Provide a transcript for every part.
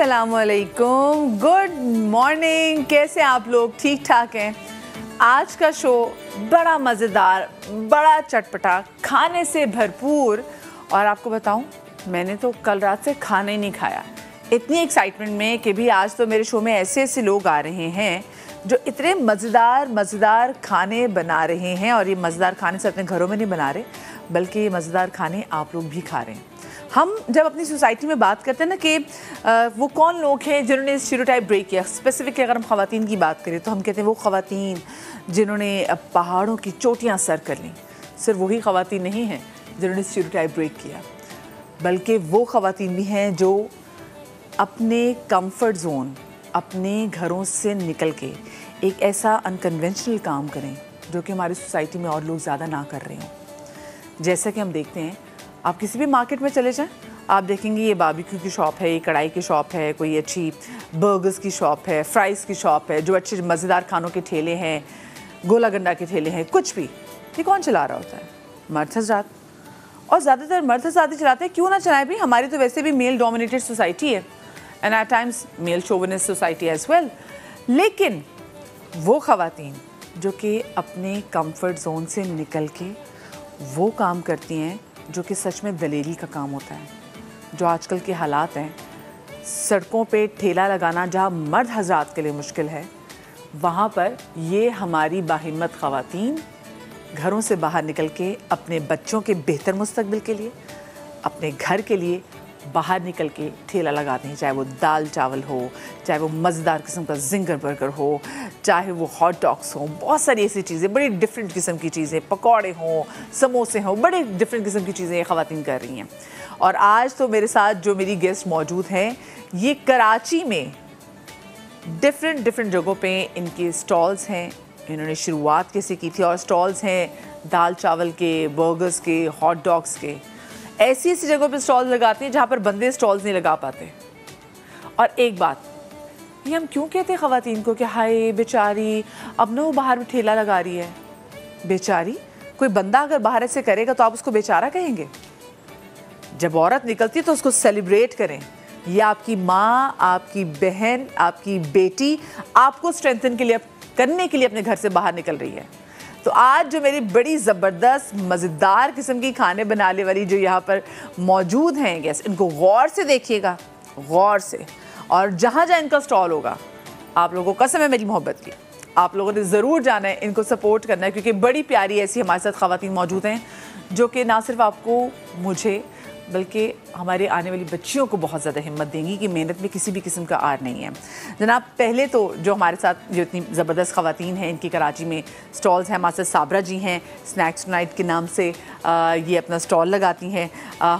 अस्सलामुअलैकुम, good morning. कैसे आप लोग? ठीक ठाक हैं? आज का शो बड़ा मज़ेदार, बड़ा चटपटा, खाने से भरपूर। और आपको बताऊं, मैंने तो कल रात से खाना ही नहीं खाया, इतनी एक्साइटमेंट में कि भी आज तो मेरे शो में ऐसे ऐसे लोग आ रहे हैं जो इतने मज़ेदार खाने बना रहे हैं। और ये मज़ेदार खाने से अपने घरों में नहीं बना रहे, बल्कि ये मज़ेदार खाने आप लोग भी खा रहे हैं। हम जब अपनी सोसाइटी में बात करते हैं ना कि वो कौन लोग हैं जिन्होंने स्टीरियोटाइप ब्रेक किया, स्पेसिफिकली अगर हम ख़वातीन की बात करें तो हम कहते हैं वो ख़वातीन जिन्होंने पहाड़ों की चोटियां सर कर लीं। सिर्फ वही ख़वातीन नहीं हैं जिन्होंने स्टीरियोटाइप ब्रेक किया, बल्कि वो ख़वातीन भी हैं जो अपने कंफर्ट जोन, अपने घरों से निकल के एक ऐसा अनकन्वेंशनल काम करें जो कि हमारी सोसाइटी में और लोग ज़्यादा ना कर रहे हों। जैसा कि हम देखते हैं, आप किसी भी मार्केट में चले जाएं, आप देखेंगे ये बारबेक्यू की शॉप है, ये कढ़ाई की शॉप है, कोई अच्छी बर्गर्स की शॉप है, फ्राइज़ की शॉप है, जो अच्छे मज़ेदार खानों के ठेले हैं, गोला गंडा के ठेले हैं, कुछ भी। ये कौन चला रहा होता है? मर्द हज़रात। और ज़्यादातर मर्द हज़रात ही चलाते हैं। क्यों ना चलाएं भी, हमारी तो वैसे भी मेल डोमिनेटेड सोसाइटी है and at times male chauvinist society as well. लेकिन वो ख़वातीन जो कि अपने कंफर्ट जोन से निकल के वो काम करती हैं जो कि सच में दलेरी का काम होता है। जो आजकल के हालात हैं, सड़कों पे ठेला लगाना जहाँ मर्द हज़रात के लिए मुश्किल है, वहाँ पर ये हमारी बाहिम्मत ख़वातीन घरों से बाहर निकल के अपने बच्चों के बेहतर मुस्तकबिल के लिए, अपने घर के लिए बाहर निकल के ठेला लगाते हैं। चाहे वो दाल चावल हो, चाहे वो मज़ेदार किस्म का जिंगर बर्गर हो, चाहे वो हॉट डॉग्स हों, बहुत सारी ऐसी चीज़ें, बड़ी डिफरेंट किस्म की चीज़ें, पकौड़े हों, समोसे हों, बड़े डिफरेंट किस्म की चीज़ें ये ख़वातीन कर रही हैं। और आज तो मेरे साथ जो मेरी गेस्ट मौजूद हैं, ये कराची में डिफरेंट जगहों पे इनके स्टॉल्स हैं। इन्होंने शुरुआत कैसे की थी, और स्टॉल्स हैं दाल चावल के, बर्गर्स के, हॉट डॉग्स के। ऐसी ऐसी जगहों पे स्टॉल्स लगाते हैं जहाँ पर बंदे स्टॉल्स नहीं लगा पाते। और एक बात, ये हम क्यों कहते हैं ख़वातीन को कि हाय बेचारी, अब ना वो बाहर में ठेला लगा रही है। बेचारी, कोई बंदा अगर बाहर ऐसे करेगा तो आप उसको बेचारा कहेंगे? जब औरत निकलती है तो उसको सेलिब्रेट करें। ये आपकी माँ, आपकी बहन, आपकी बेटी आपको स्ट्रेंथन के लिए, करने के लिए अपने घर से बाहर निकल रही है। तो आज जो मेरी बड़ी ज़बरदस्त मज़ेदार किस्म की खाने बनाने वाली जो यहाँ पर मौजूद हैं गेस्ट, इनको गौर से देखिएगा, गौर से। और जहाँ जहाँ इनका स्टॉल होगा, आप लोगों को कसम है मेरी मोहब्बत की, आप लोगों ने ज़रूर जाना है, इनको सपोर्ट करना है, क्योंकि बड़ी प्यारी ऐसी हमारे साथ ख़वातीन मौजूद हैं जो कि ना सिर्फ आपको, मुझे, बल्कि हमारे आने वाली बच्चियों को बहुत ज़्यादा हिम्मत देंगी कि मेहनत में किसी भी किस्म का आर नहीं है। जनाब, पहले तो जो हमारे साथ जो इतनी ज़बरदस्त ख़वातीन हैं, इनकी कराची में स्टॉल्स हैं। हमारे साथ साबरा जी हैं, स्नैक्स नाइट के नाम से ये अपना स्टॉल लगाती हैं।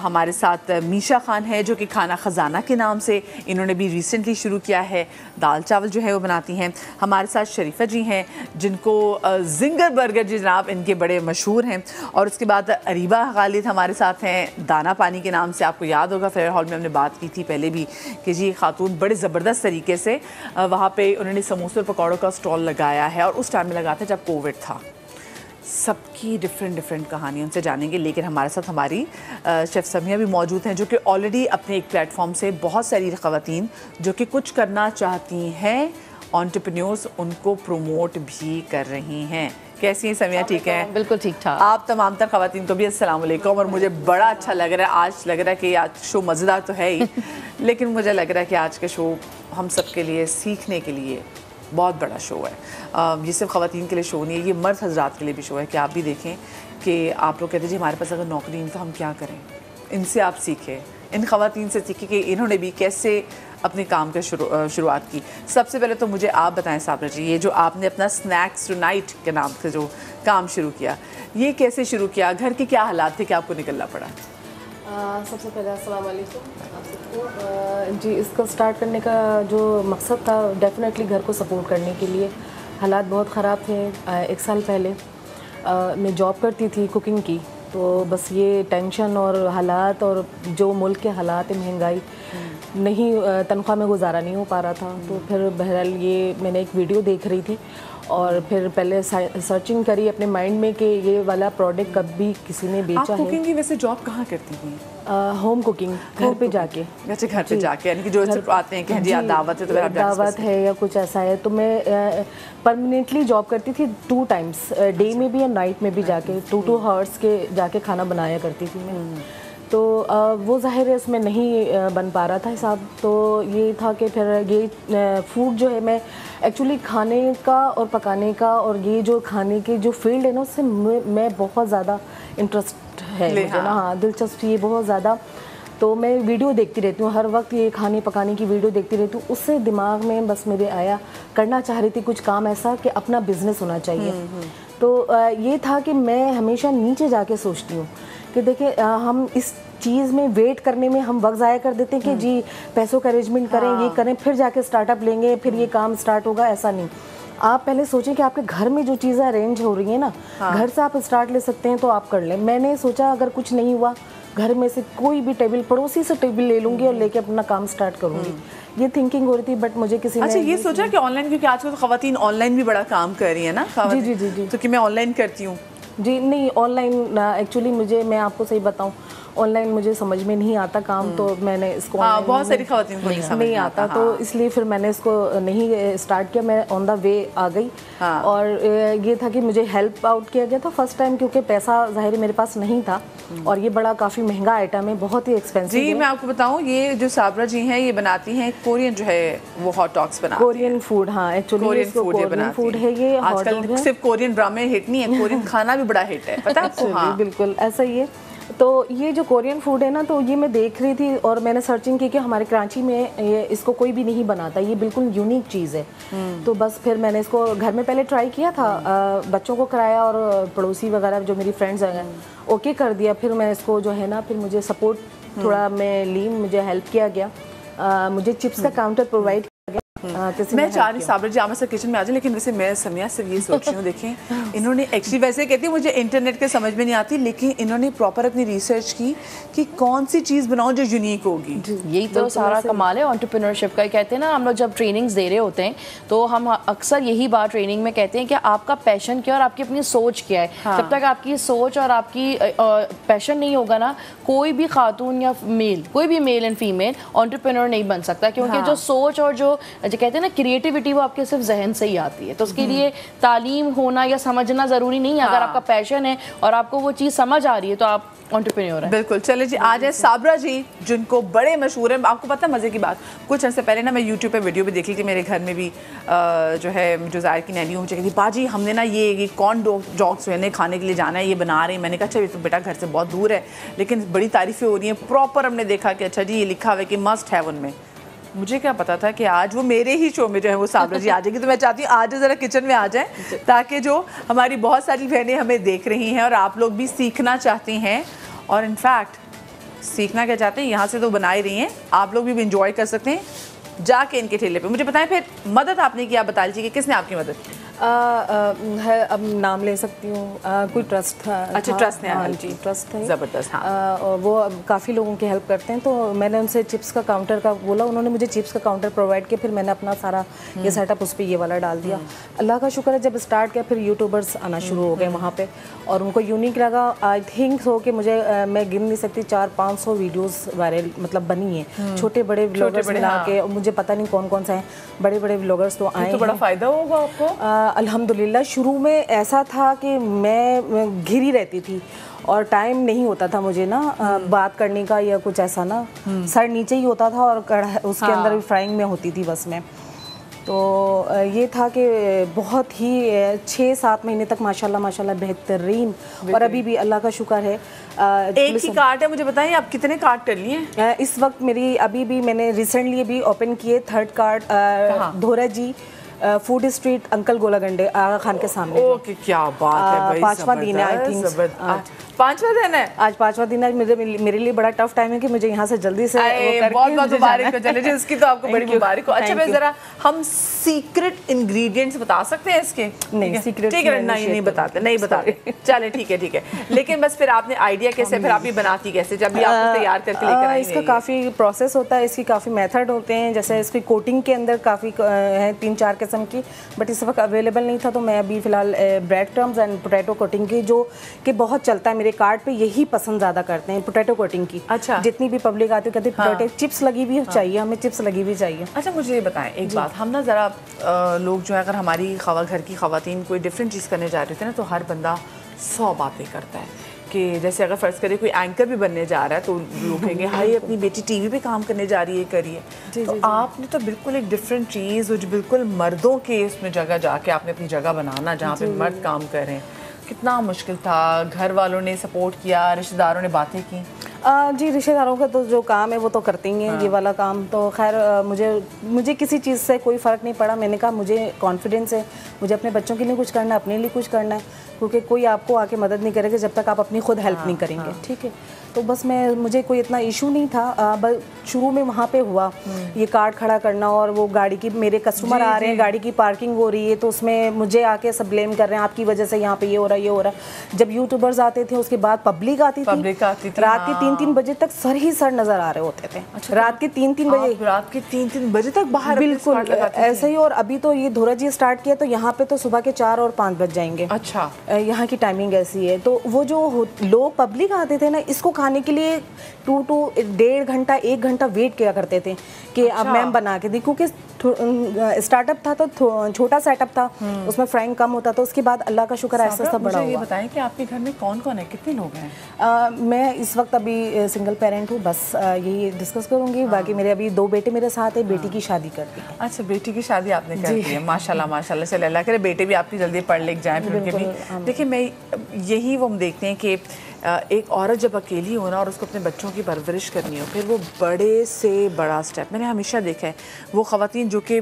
हमारे साथ मीशा खान है जो कि खाना ख़जाना के नाम से इन्होंने भी रिसेंटली शुरू किया है, दाल चावल जो है वो बनाती हैं। हमारे साथ शरीफा जी हैं जिनको जिंगर बर्गर जी जनाब इनके बड़े मशहूर हैं। और उसके बाद अरीबा खालिद हमारे साथ हैं, दाना पानी के नाम से। आपको याद होगा फेयर हॉल में हमने बात की थी पहले भी कि जी खातून बड़े ज़बरदस्त तरीके से वहाँ पे उन्होंने समोसे और पकौड़ों का स्टॉल लगाया है, और उस टाइम में लगाया था जब कोविड था। सबकी डिफरेंट कहानियों से जानेंगे। लेकिन हमारे साथ हमारी शेफ़ समिया भी मौजूद हैं जो कि ऑलरेडी अपने एक प्लेटफॉर्म से बहुत सारी ख़वातीन जो कि कुछ करना चाहती हैं, एंटरप्रेन्योर्स, उनको प्रमोट भी कर रही हैं। कैसी हैं समिया? ठीक है, बिल्कुल ठीक ठाक। आप तमाम तर ख़वातीन को भी अस्सलाम वालेकुम। और मुझे बड़ा अच्छा लग रहा है, आज लग रहा है कि आज शो मज़ेदार तो है ही लेकिन मुझे लग रहा है कि आज का शो हम सब के लिए सीखने के लिए बहुत बड़ा शो है। ये सिर्फ ख़वातीन के लिए शो नहीं है, ये मर्द हज़रात के लिए भी शो है कि आप भी देखें कि आप लोग कहते हैं जी हमारे पास अगर नौकरी नहीं तो हम क्या करें। इनसे आप सीखें, इन ख़वातीन से सीखें कि इन्होंने भी कैसे अपने काम का शुरुआत की। सबसे पहले तो मुझे आप बताएं साबरा जी, ये जो आपने अपना स्नैक्स टुनाइट के नाम से जो काम शुरू किया, ये कैसे शुरू किया? घर के क्या हालात थे कि आपको निकलना पड़ा? सबसे पहले अस्सलाम वालेकुम आप सबको। जी, इसको स्टार्ट करने का जो मकसद था, डेफिनेटली घर को सपोर्ट करने के लिए। हालात बहुत ख़राब थे। 1 साल पहले मैं जॉब करती थी कुकिंग की, तो बस ये टेंशन और हालात और जो मुल्क के हालात है, महंगाई, नहीं तनख्वाह में गुजारा नहीं हो पा रहा था। तो फिर बहरहाल ये मैंने एक वीडियो देख रही थी और फिर पहले सर्चिंग करी अपने माइंड में कि ये वाला प्रोडक्ट कभी किसी ने बेचा है। आप कुकिंग की वैसे जॉब कहाँ करती थी? होम कुकिंग, घर पे जाके। अच्छा, घर पे जाके, यानी कि जो सिर्फ आते हैं कि जी दावत है तो आप दावत है या कुछ ऐसा है, तो मैं परमानेंटली जॉब करती थी 2 टाइम्स, डे में भी और नाइट में भी जाके 2 आवर्स के जाके खाना बनाया करती थी मैं। तो वो ज़ाहिर है उसमें नहीं बन पा रहा था हिसाब, तो ये था कि फिर ये फूड जो है, मैं एक्चुअली खाने का और पकाने का और ये जो खाने के जो फील्ड है ना, उससे मैं बहुत ज़्यादा इंटरेस्ट है मुझे ना, हाँ दिलचस्पी है बहुत ज़्यादा। तो मैं वीडियो देखती रहती हूँ हर वक्त, ये खाने पकाने की वीडियो देखती रहती हूँ। उससे दिमाग में बस मेरे आया, करना चाह रही थी कुछ काम ऐसा कि अपना बिजनेस होना चाहिए। तो ये था कि मैं हमेशा नीचे जाके सोचती हूँ कि देखिए हम इस चीज़ में वेट करने में हम वक्त ज़ाया कर देते हैं कि जी पैसों का अरेंजमेंट करें, ये करें, फिर जाके स्टार्टअप लेंगे, फिर ये काम स्टार्ट होगा, ऐसा नहीं। आप पहले सोचें कि आपके घर में जो चीज़ें अरेंज हो रही हैं ना, घर से आप स्टार्ट ले सकते हैं तो आप कर लें। मैंने सोचा अगर कुछ नहीं हुआ, घर में से कोई भी टेबल, पड़ोसी से टेबल ले लूँगी और लेके अपना काम स्टार्ट करूँगी, ये थिंकिंग हो रही थी। बट मुझे किसी ने ये सोचा कि ऑनलाइन, क्योंकि आजकल तो खवातीन ऑनलाइन भी बड़ा काम कर रही है ना। जी, तो कि मैं ऑनलाइन करती हूँ जी, नहीं ऑनलाइन एक्चुअली मुझे, मैं आपको सही बताऊं, ऑनलाइन मुझे समझ में नहीं आता काम, तो मैंने इसको बहुत सारी खवातीन को नहीं आता, तो इसलिए फिर मैंने इसको नहीं स्टार्ट किया। मैं ऑन द वे आ गई। और ये था कि मुझे हेल्प आउट किया गया था फर्स्ट टाइम, क्योंकि पैसा ज़ाहिर मेरे पास नहीं था और ये बड़ा काफ़ी महंगा आइटम है, बहुत ही एक्सपेंसिव जी। मैं आपको बताऊं, ये जो साबरा जी हैं ये बनाती हैं कोरियन जो है वो हॉट डॉग्स बनाती हैं, कोरियन फूड। हाँ एक्चुअली कोरियन फूड है ये। आजकल सिर्फ कोरियन ड्रामे हिट नहीं है, कोरियन खाना भी बड़ा हिट है, पता है आपको? हाँ बिल्कुल ऐसा ही है। तो ये जो कोरियन फूड है ना, तो ये मैं देख रही थी और मैंने सर्चिंग की कि हमारे कराची में ये इसको कोई भी नहीं बनाता, ये बिल्कुल यूनिक चीज़ है। तो बस फिर मैंने इसको घर में पहले ट्राई किया था, बच्चों को कराया और पड़ोसी वगैरह जो मेरी फ्रेंड्स हैं ओके कर दिया। फिर मैं इसको जो है ना, फिर मुझे सपोर्ट थोड़ा मैं ली, मुझे हेल्प किया गया, मुझे चिप्स का काउंटर प्रोवाइड किया गया। मैं चाह रही साबरा जी आमा से किचन में आ जाए, लेकिन वैसे मैं समिया सिर्फ ये सोच रही हूँ, देखें इन्होंने एक्चुअली, वैसे कहती हूँ मुझे इंटरनेट के समझ में नहीं आती, लेकिन इन्होंने प्रॉपर अपनी रिसर्च की कि कौन सी चीज़ बनाओ जो यूनिक होगी। यही तो सारा कमाल है एंटरप्रेन्योरशिप का। कहते हैं ना, हम लोग जब ट्रेनिंग्स दे रहे होते हैं तो हम अक्सर यही बात ट्रेनिंग में कहते हैं कि आपका पैशन क्या है और आपकी अपनी सोच क्या है। जब तक आपकी सोच और आपकी पैशन नहीं होगा ना, कोई भी खातून या मेल, कोई भी मेल एंड फीमेल एंटरप्रेन्योर नहीं बन सकता, क्योंकि जो सोच और जो कहते हैं ना क्रिएटिविटी, वो आपके सिर्फ जहन से ही आती है। तो उसके लिए तालीम होना या समझना ज़रूरी नहीं है। अगर आपका पैशन है और आपको वो चीज़ समझ आ रही है तो आप एंटरप्रेन्योर है। बिल्कुल। चले जी, आ जाए साबरा जी, जिनको बड़े मशहूर हैं। आपको पता है मज़े की बात, कुछ अर्से पहले ना मैं यूट्यूब पे वीडियो भी देख ली थी, मेरे घर में भी जो है जो ज़ाहिर की नैनी मुझे कहती, बाजी हमने ना ये कॉर्न डॉग्स जो है खाने के लिए जाना है, ये बना रहे हैं। मैंने कहा अच्छा, ये तो बेटा घर से बहुत दूर है, लेकिन बड़ी तारीफ़ें हो रही हैं। प्रॉपर हमने देखा कि अच्छा जी ये लिखा हुआ है कि मस्ट है उनमें। मुझे क्या पता था कि आज वो मेरे ही शो में जो है वो साबरा जी आ जाएगी। तो मैं चाहती हूँ आज ज़रा किचन में आ जाए, ताकि जो हमारी बहुत सारी बहनें हमें देख रही हैं और आप लोग भी सीखना चाहती हैं, और इनफैक्ट सीखना क्या चाहते हैं, यहाँ से तो बना ही रही हैं, आप लोग भी इंजॉय कर सकते हैं जाके इनके ठेले पे। मुझे बताएं फिर मदद आपने की, आप बता लीजिए कि किसने आपकी मदद की? है, अब नाम ले सकती हूँ, कोई ट्रस्ट था। अच्छा, ट्रस्ट है। हाँ जी, ट्रस्ट है, ज़बरदस्त। हाँ, वो काफ़ी लोगों की हेल्प करते हैं। तो मैंने उनसे चिप्स का काउंटर का बोला, उन्होंने मुझे चिप्स का काउंटर प्रोवाइड किया। फिर मैंने अपना सारा ये सेटअप उस पर ये वाला डाल दिया। अल्लाह का शुक्र है, जब स्टार्ट किया फिर यूट्यूबर्स आना शुरू हो गए वहाँ पे, और उनको यूनिक लगा। आई थिंक सो कि मुझे मैं गिन नहीं सकती, 400-500 वीडियोस वायरल मतलब बनी है, छोटे बड़े व्लॉगर्स मिला के। मुझे पता नहीं कौन कौन सा है, बड़े बड़े व्लॉगर्स तो आए। तो बड़ा फ़ायदा होगा आपको। अल्हम्दुलिल्लाह। शुरू में ऐसा था कि मैं घिरी रहती थी और टाइम नहीं होता था मुझे ना बात करने का या कुछ ऐसा ना, सर नीचे ही होता था और उसके अंदर फ्राइंग में होती थी बस मैं। तो ये था कि बहुत ही 6-7 महीने तक माशाल्लाह बेहतरीन, और अभी भी अल्लाह का शुक्र है। एक ही कार्ट है, मुझे बताइए आप कितने कार्ट कर लिए हैं इस वक्त? मेरी अभी भी मैंने रिसेंटली अभी ओपन किए 3rd कार्ट, धोरा जी फूड स्ट्रीट, अंकल गोलागंडे, आगा खान के सामने। ओके, क्या बात है भाई, 5वां दिन है आई थिंक। 5वां दिन है आज, 5वां दिन है। मेरे लिए बड़ा टफ टाइम है कि मुझे यहाँ से जल्दी से बहुत बहुत मुबारक हो। चले जी, इसकी तो आपको बड़ी मुबारक हो। अच्छा भाई, जरा हम सीक्रेट इंग्रेडिएंट्स बता सकते हैं इसके? नहीं, सीक्रेट ठीक है, नहीं बताते। चले ठीक है। लेकिन बस फिर आपने आइडिया कैसे, फिर आप ये बनाती कैसे, जब भी आप तैयार करके लेकर आई? इसका काफ़ी प्रोसेस होता है, इसकी काफ़ी मेथड होते हैं। जैसे इसकी कोटिंग के अंदर काफ़ी है, 3-4 किस्म की, बट इस वक्त अवेलेबल नहीं था, तो मैं अभी फ़िलहाल bread crumbs and potato coating की, जो कि बहुत चलता है मेरे कार्ट पे, यही पसंद ज़्यादा करते हैं, पोटैटो कोटिंग की। अच्छा। जितनी भी पब्लिक आती है कहती है पोटैटो चिप्स लगी हुई चाहिए, हमें चिप्स लगी हुई चाहिए। अच्छा, मुझे ये बताएं एक बात, हम ना ज़रा लोग जो है, अगर हमारी घर की ख़वातीन कोई डिफरेंट चीज़ करने जा रहे थे ना, तो हर बंदा 100 बातें करता है कि जैसे अगर फ़र्ज़ करें कोई एंकर भी बनने जा रहा है, तो लोग कहेंगे हाय अपनी बेटी टीवी पे काम करने जा रही है, करिए। तो आपने तो बिल्कुल एक डिफरेंट चीज़, जो बिल्कुल मर्दों के उसमें जगह जाके आपने अपनी जगह बनाना, जहाँ पे मर्द काम कर रहे हैं, कितना मुश्किल था? घर वालों ने सपोर्ट किया, रिश्तेदारों ने बातें की? जी, रिश्तेदारों का तो जो काम है वो तो करते ही हैं। ये वाला काम तो खैर मुझे किसी चीज़ से कोई फ़र्क नहीं पड़ा। मैंने कहा मुझे कॉन्फिडेंस है, मुझे अपने बच्चों के लिए कुछ करना है, अपने लिए कुछ करना है, क्योंकि कोई आपको आके मदद नहीं करेगा जब तक आप अपनी खुद हेल्प नहीं करेंगे। ठीक है, तो बस मुझे कोई इतना इशू नहीं था। बस शुरू में वहाँ पे हुआ ये कार्ट खड़ा करना, और वो गाड़ी की, मेरे कस्टमर आ रहे हैं, गाड़ी की पार्किंग हो रही है, तो उसमें मुझे आके सब ब्लेम कर रहे हैं, आपकी वजह से यहाँ पे ये हो रहा है, ये हो रहा है। जब यूट्यूबर्स आते थे, उसके बाद पब्लिक आती थी, रात के 3-3 बजे तक सर ही सर नजर आ रहे होते थे। अच्छा, रात के 3-3 बजे, रात के 3-3 बजे तक बाहर? बिल्कुल ऐसे ही। और अभी तो ये धोरा जी स्टार्ट किया, तो यहाँ पे तो सुबह के 4 और 5 बज जाएंगे। अच्छा, यहाँ की टाइमिंग ऐसी है। तो वो जो लोग पब्लिक आते थे ना, इसको खाने के लिए 2 to 1.5 घंटा 1 घंटा वेट किया करते थे कि अब मैम बना के दी, क्योंकि स्टार्टअप था तो छोटा सेटअप था, उसमें फ्राइंग कम होता था। उसके बाद अल्लाह का शुक्र ऐसा सब बड़ा हुआ। ये बताएं कि आपके घर में कौन कौन है, कितने लोग हैं? मैं इस वक्त अभी सिंगल पेरेंट हूँ, बस यही डिस्कस करूँगी। बाकी मेरे अभी 2 बेटे मेरे साथ है, बेटी की शादी कर दी। अच्छा, बेटी की शादी आपने कर दी है, माशाल्लाह माशाल्लाह। चले अल्लाह करे बेटे भी आपकी जल्दी पढ़ लिख जाएं, फिर उनके भी। देखिए, मैं यही वो हम देखते हैं कि एक औरत जब अकेली हो ना, और उसको अपने बच्चों की परवरिश करनी हो, फिर वो बड़े से बड़ा स्टेप, मैंने हमेशा देखा है वो ख़वातीन जो कि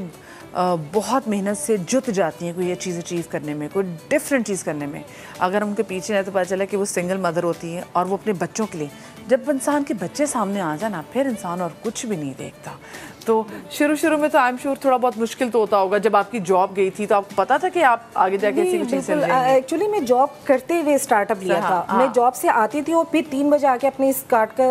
बहुत मेहनत से जुट जाती हैं कोई ये चीज़ अचीव करने में, कोई डिफरेंट चीज़ करने में, अगर उनके पीछे है तो पता चला कि वो सिंगल मदर होती है, और वो अपने बच्चों के लिए, जब इंसान के बच्चे सामने आ जाए ना, फिर इंसान और कुछ भी नहीं देखता। तो शुरू में तो आई एम श्योर थोड़ा बहुत मुश्किल तो होता होगा। जब आपकी जॉब गई थी तो आपको पता था कि आप आगे जाके ऐसी कुछ चीज़ करेंगे? एक्चुअली मैं जॉब करते हुए स्टार्टअप लिया था। मैं जॉब से आती थी और फिर 3 बजे आके अपने इस कार्ट का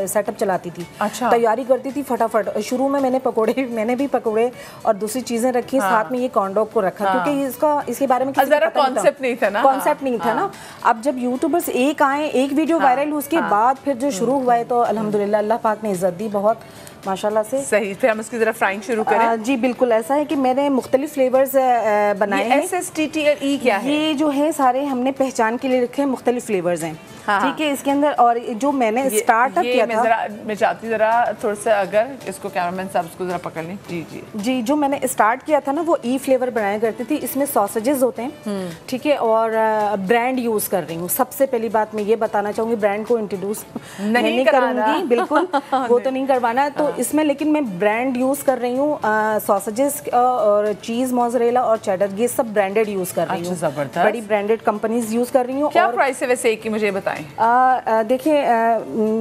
सेटअप चलाती थी। अच्छा। तैयारी करती थी फटाफट। शुरू में मैंने भी पकौड़े और दूसरी चीज़ें रखी, साथ में ये कॉर्न को रखा, क्योंकि इसके बारे में कॉन्सेप्ट नहीं था ना। कॉन्सेप्ट नहीं था ना। अब जब यूट्यूबर्स एक आए, एक वीडियो वायरल हुई, उसके बाद फिर जो शुरू हुआ है, तो अल्हम्दुलिल्लाह अल्लाह पाक ने इज्जत दी बहुत, माशाल्लाह से। सही, फिर हम उसकी ज़रा फ्राइंग शुरू करें। जी बिल्कुल, ऐसा है कि मैंने मुख्तलिफ फ्लेवर्स बनाए हैं। SSTTLE क्या है? ये जो है सारे हमने पहचान के लिए रखे हैं, मुख्तलिफ फ्लेवर्स हैं। ठीक है, इसके अंदर। और जो मैंने स्टार्टअप किया था, मैं चाहती ज़रा थोड़ा सा, अगर इसको कैमरामैन साहब इसको ज़रा पकड़ लें। जी, जो मैंने स्टार्ट किया था ना, वो ई फ्लेवर बनाया करती थी। इसमें सॉसेजेस होते हैं, ठीक है, और ब्रांड यूज़ कर रही हूँ। सबसे पहली बात मैं ये बताना चाहूँगी, ब्रांड को इंट्रोड्यूस नहीं करूँगी, बिल्कुल वो तो नहीं करवाना। तो इसमें लेकिन मैं ब्रांड यूज़ कर रही हूँ, सॉसेजेस और चीज़ मोज़रेला और चेडर, ये सब ब्रांडेड यूज़ कर रही हूँ। बड़ी ब्रांडेड कंपनीज यूज़ कर रही हूँ। क्या प्राइस है वैसे एक की, मुझे बताएं? देखिए,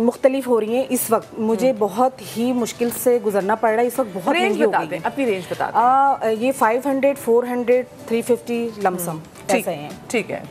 मुख्तलिफ हो रही हैं इस वक्त। मुझे बहुत ही मुश्किल से गुजरना पड़ रहा है इस वक्त, बहुत महंगी हो गई है। अपनी रेंज बता दें। ये 500, 400, 350 लमसम ऐसे हैं। ठीक है।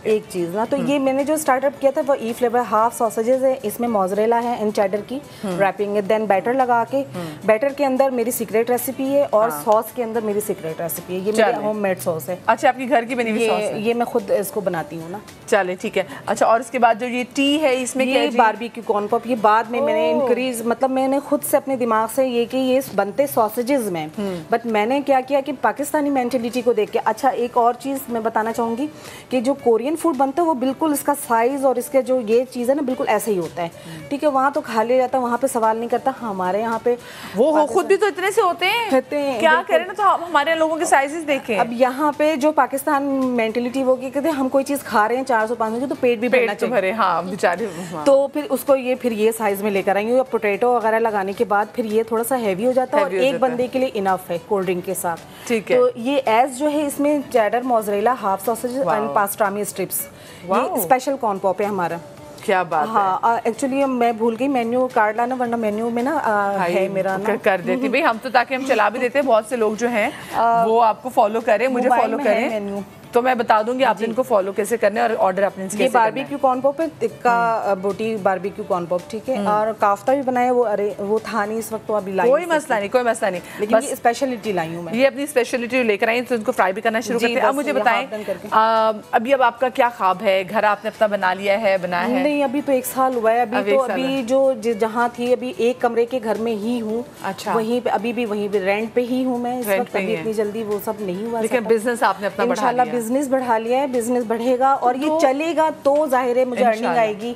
एक चीज़ ना, तो ये मैंने जो स्टार्टअप किया था वो ई फ्लेवर, हाफ सॉसेजेस है, इसमें मोज़रेला है एंड चेडर की रैपिंग है, देन बैटर लगा के, बैटर के अंदर मेरी सीक्रेट रेसिपी है, और सॉस के अंदर मेरी सीक्रेट रेसिपी है। ये मेरी होममेड सॉस है। अच्छा, आपकी घर की बनी हुई सॉस है? ये मैं खुद इसको बनाती हूँ ना। चले, ठीक है। अच्छा, और इसके बाद जो ये टी है, इसमें ये बारबेक्यू कॉर्न पॉप, ये बाद में मैंने इंक्रीज, मतलब मैंने खुद से अपने दिमाग से ये कि ये बनते सॉसेजेस में, बट मैंने क्या किया कि पाकिस्तानी मेंटेलिटी को देख के। अच्छा, एक और चीज़ मैं बताना चाहूँगी कि जो कोरियन फूड बनता है वो बिल्कुल इसका साइज़ और इसके जो ये चीज़ है ना, बिल्कुल ऐसे ही होता है। ठीक है, वहाँ तो खा लिया जाता है, वहाँ पे सवाल नहीं करता। हमारे यहाँ पे वो खुद भी तो इतने से होते हैं, क्या करें ना, तो हमारे लोगों के साइजेस देखें। अब यहाँ पे जो पाकिस्तान मेंटेलिटी वो कहते हैं, हम कोई चीज़ खा रहे हैं 400-500 की, तो पेट भी भरना चाहिए। हाँ, बेचारे। तो फिर उसको फिर ये साइज में लेकर आई हूँ। पोटैटो वगैरह लगाने के बाद फिर ये थोड़ा सा हैवी हो जाता है, और एक बंदे के लिए इनफ है कोल्ड ड्रिंक के साथ। ठीक है। तो ये एज जो है, इसमें cheddar, mozzarella, half sausage and pastrami strips, ये स्पेशल कॉर्न पॉप है हमारा। क्या बात है। हाँ, एक्चुअली मैं भूल गई मेन्यू कार्ड लाना, वरना मेन्यू में ना है मेरा ना। कर देती भाई हम तो, ताकि हम चला भी देते हैं, बहुत से लोग जो हैं वो आपको फॉलो करें, मुझे फॉलो करें। तो मैं बता दूंगी आप इनको फॉलो कैसे करने और ऑर्डर अपने ये बारबेक्यू कॉर्न पॉप है, टिक्का बोटी बारबेक्यू कॉर्न पॉप, ठीक है। और काफ्ता भी बनाया वो, अरे वो था नहीं इस वक्त, तो अभी लाई, कोई मसला नहीं, कोई मसला नहीं, लेकिन ये स्पेशलिटी लाई हूँ मैं। ये अपनी स्पेशलिटी लेकर आई तो उनको फ्राई भी करना शुरू करते हैं। अब मुझे बताएं अभी अब आपका क्या ख्वाब है? घर आपने अपना बना लिया है, बनाया है? नहीं, अभी तो 1 साल हुआ है। अभी जो जहाँ थी अभी एक कमरे के घर में ही हूँ। अच्छा। वहीं पे अभी भी वहीं पे रेंट पे ही हूँ मैं इस वक्त। अभी इतनी जल्दी वो सब नहीं हुआ, लेकिन बिजनेस आपने अपना बढ़ा लिया। बिजनेस बढ़ा लिया है, बिजनेस बढ़ेगा और ये चलेगा तो जाहिर है मुझे अर्निंग आएगी,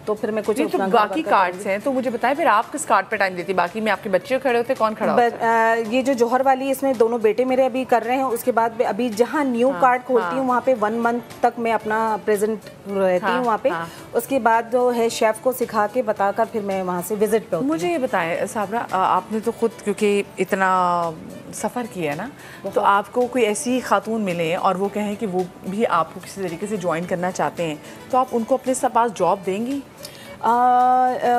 तो फिर मैं कुछ तो बाकी कार्ड्स हैं तो मुझे बताएं फिर आप किस कार्ड पे टाइम देती? बाकी में आपके बच्चे खड़े होते, कौन खड़ा होता है? ये जो जौहर वाली, इसमें दोनों बेटे मेरे अभी कर रहे हैं। उसके बाद अभी जहाँ न्यू कार्ड खोलती हूँ वहाँ पे 1 मंथ तक मैं अपना प्रेजेंट रहती हूँ वहाँ पे। उसके बाद जो है शेफ को सिखा के बताकर फिर मैं वहाँ से विजिट पे होती हूँ। मुझे ये बताएं साबरा, आपने तो खुद क्योंकि इतना सफ़र किया है ना, तो आपको कोई ऐसी खातून मिले और वो कहें कि वो भी आपको किसी तरीके से ज्वाइन करना चाहते हैं, तो आप उनको अपने पास जॉब देंगी?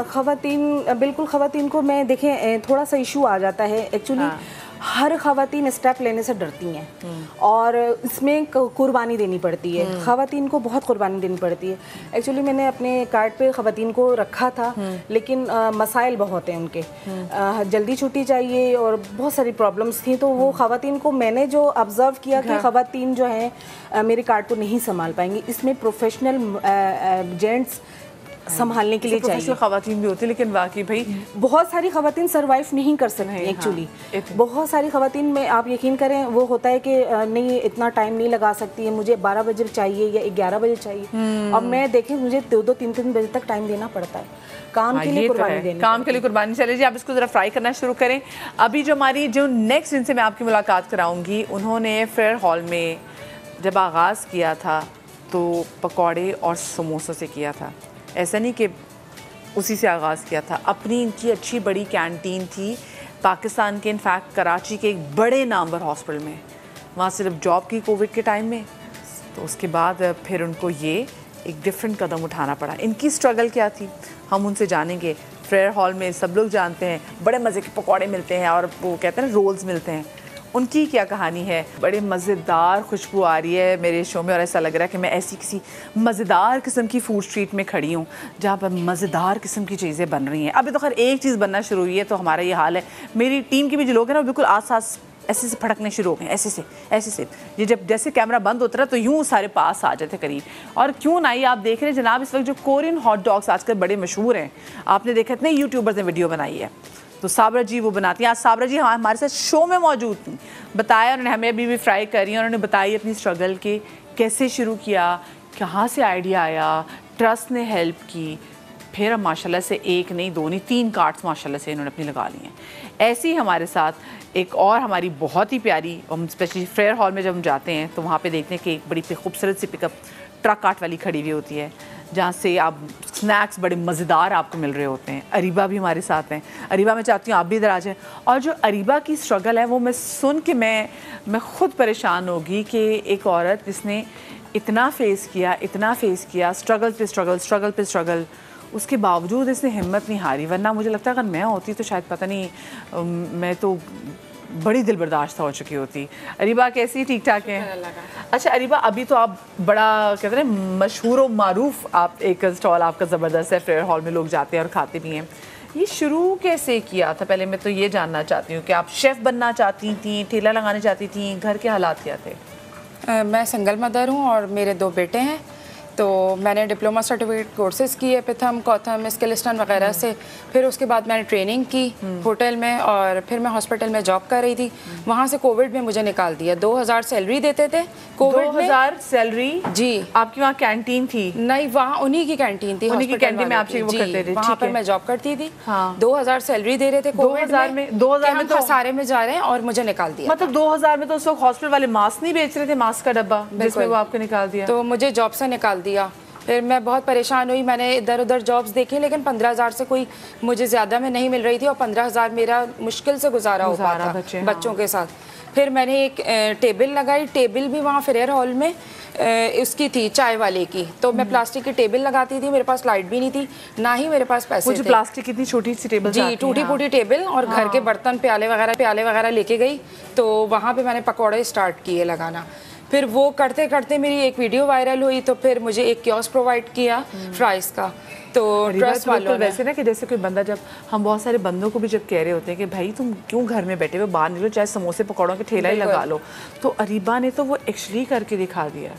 ख़वातीन, बिल्कुल ख़वातीन को मैं देखें थोड़ा सा इशू आ जाता है एक्चुअली। हर ख़वातीन स्टेप लेने से डरती हैं और इसमें कुर्बानी देनी पड़ती है। ख़वातीन को बहुत कुर्बानी देनी पड़ती है। एक्चुअली मैंने अपने कार्ड पे ख़वातीन को रखा था, लेकिन मसाइल बहुत हैं उनके। जल्दी छुट्टी चाहिए और बहुत सारी प्रॉब्लम्स थी, तो वो ख़वातीन को मैंने जो ऑब्ज़र्व किया कि ख़वातीन जो हैं मेरे कार्ड को नहीं संभाल पाएंगी। इसमें प्रोफेशनल जेंट्स संभालने के लिए चाहिए। ख़वातीन भी होती है, लेकिन वाकई भाई बहुत सारी ख़वातीन सर्वाइव नहीं कर सकती एक्चुअली। बहुत सारी ख़वातीन में आप यकीन करें वो होता है कि नहीं इतना टाइम नहीं लगा सकती है, मुझे 12 बजे चाहिए या 11 बजे चाहिए। अब मैं देखें मुझे 2-2, 3-3 बजे तक टाइम देना पड़ता है काम के लिए, कुर्बानी देनी, काम के लिए कुर्बानी। चले जी आप इसको ज़रा फ्राई करना शुरू करें। अभी जो हमारी जो नेक्स्ट जिनसे मैं आपकी मुलाकात कराऊंगी, उन्होंने फेयर हॉल में जब आगाज़ किया था तो पकौड़े और समोसों से किया था। ऐसा नहीं कि उसी से आगाज़ किया था, अपनी इनकी अच्छी बड़ी कैंटीन थी पाकिस्तान के, इनफैक्ट कराची के एक बड़े नामवर हॉस्पिटल में। वहाँ सिर्फ जॉब की कोविड के टाइम में, तो उसके बाद फिर उनको ये एक डिफरेंट कदम उठाना पड़ा। इनकी स्ट्रगल क्या थी हम उनसे जानेंगे। फेयर हॉल में सब लोग जानते हैं बड़े मज़े के पकौड़े मिलते हैं और वो कहते हैं ना रोल्स मिलते हैं, उनकी क्या कहानी है। बड़े मज़ेदार खुशबू आ रही है मेरे शो में और ऐसा लग रहा है कि मैं ऐसी किसी मज़ेदार किस्म की फूड स्ट्रीट में खड़ी हूँ जहाँ पर मज़ेदार किस्म की चीज़ें बन रही हैं। अभी तो खैर एक चीज़ बनना शुरू हुई है, तो हमारा ये हाल है। मेरी टीम के भी जो लोग हैं ना बिल्कुल आस ऐसे से फटकने शुरू हो गए, ऐसे से। ये जब जैसे कैमरा बंद होता है तो यूँ सारे पास आ जाते करीब। और क्यों ना, ये आप देख रहे हैं जनाब इस वक्त जो कोरियन हॉट डॉग्स आजकल बड़े मशहूर हैं, आपने देखा इतने यूट्यूबर्स ने वीडियो बनाई है, तो साबरा जी वो बनाती हैं। आज साबरा जी हमारे साथ शो में मौजूद थी, बताया उन्होंने, हमें अभी भी फ्राई कर रही हैं। उन्होंने बताई अपनी स्ट्रगल के कैसे शुरू किया, कहाँ से आइडिया आया, ट्रस्ट ने हेल्प की, फिर अब माशाल्लाह से 1 नहीं 2 नहीं 3 कार्ड्स माशाल्लाह से इन्होंने अपनी लगा ली हैं। ऐसे ही हमारे साथ एक और हमारी बहुत ही प्यारी, हम स्पेशली फेयर हॉल में जब हम जाते हैं तो वहाँ पे देखते हैं कि एक बड़ी खूबसूरत सी पिकअप ट्रक आर्ट वाली खड़ी हुई होती है, जहाँ से आप स्नैक्स बड़े मज़ेदार आपको मिल रहे होते हैं। अरीबा भी हमारे साथ हैं। अरीबा, मैं चाहती हूँ आप भी इधर आ जाएं। और जो अरीबा की स्ट्रगल है वो मैं सुन के मैं ख़ुद परेशान होगी कि एक औरत जिसने इतना फेस किया, स्ट्रगल पे स्ट्रगल, उसके बावजूद इसने हिम्मत नहीं हारी। वरना मुझे लगता है अगर मैं होती तो शायद पता नहीं मैं तो बड़ी दिल बर्दाश्त हो चुकी होती। अरीबा कैसी, ठीक ठाक है? अच्छा अरीबा, अभी तो आप बड़ा कहते हैं मशहूर और मारूफ, आप एक स्टॉल आपका ज़बरदस्त है, फेयर हॉल में लोग जाते हैं और खाते भी हैं। ये शुरू कैसे किया था? पहले मैं तो ये जानना चाहती हूँ कि आप शेफ़ बनना चाहती थी, ठेला लगाना चाहती थी, घर के हालात क्या थे? मैं सिंगल मदर हूँ और मेरे 2 बेटे हैं। तो मैंने डिप्लोमा सर्टिफिकेट कोर्सेज़ किए प्रथम, कौथम, स्किलिस्टन वगैरह से। फिर उसके बाद मैंने ट्रेनिंग की होटल में और फिर मैं हॉस्पिटल में जॉब कर रही थी। वहाँ से कोविड में मुझे निकाल दिया। 2000 सैलरी देते थे कोविड में। 2000 सैलरी? जी। आपकी वहाँ कैंटीन थी? नहीं, वहाँ उन्हीं की कैंटीन थी, उन्हीं की कैंटीन में आप वो करते थे? वहाँ पर मैं जॉब करती थी। 2000 सैलरी दे रहे थे कोविड में। 2000 में तो खसारे में जा रहे हैं और मुझे निकाल दिया। मतलब 2000 में तो उस वक्त हॉस्पिटल वाले मास्क नहीं बेच रहे थे, मास्क का डब्बा जिसमें वो आपको निकाल दिया। तो मुझे जॉब से निकाल दिया। फिर मैं बहुत परेशान हुई, मैंने इधर उधर जॉब्स देखी, लेकिन 15,000 से कोई मुझे ज़्यादा में नहीं मिल रही थी और 15,000 मेरा मुश्किल से गुजारा हो पाता बच्चों के साथ। फिर मैंने एक टेबल लगाई। टेबल भी वहाँ फेयर हॉल में उसकी थी, चाय वाले की। तो मैं प्लास्टिक की टेबल लगाती थी, मेरे पास लाइट भी नहीं थी, ना ही मेरे पास पैसे थे। प्लास्टिक कितनी छोटी सी टेबल? जी, टूटी फूटी टेबल और घर के बर्तन, प्याले वगैरह लेके गई। तो वहाँ पे मैंने पकौड़े स्टार्ट किए लगाना। फिर वो करते करते मेरी एक वीडियो वायरल हुई, तो फिर मुझे एक कियोस्क प्रोवाइड किया फ्राइज़ का। तो ट्रस्ट वालों ने, वैसे ना कि जैसे कोई बंदा, जब हम बहुत सारे बंदों को भी जब कह रहे होते हैं कि भाई तुम क्यों घर में बैठे हुए, बाहर निकलो, चाहे समोसे पकौड़ों के ठेला ही लगा लो, तो अरीबा ने तो वो एक्चुअली करके दिखा दिया।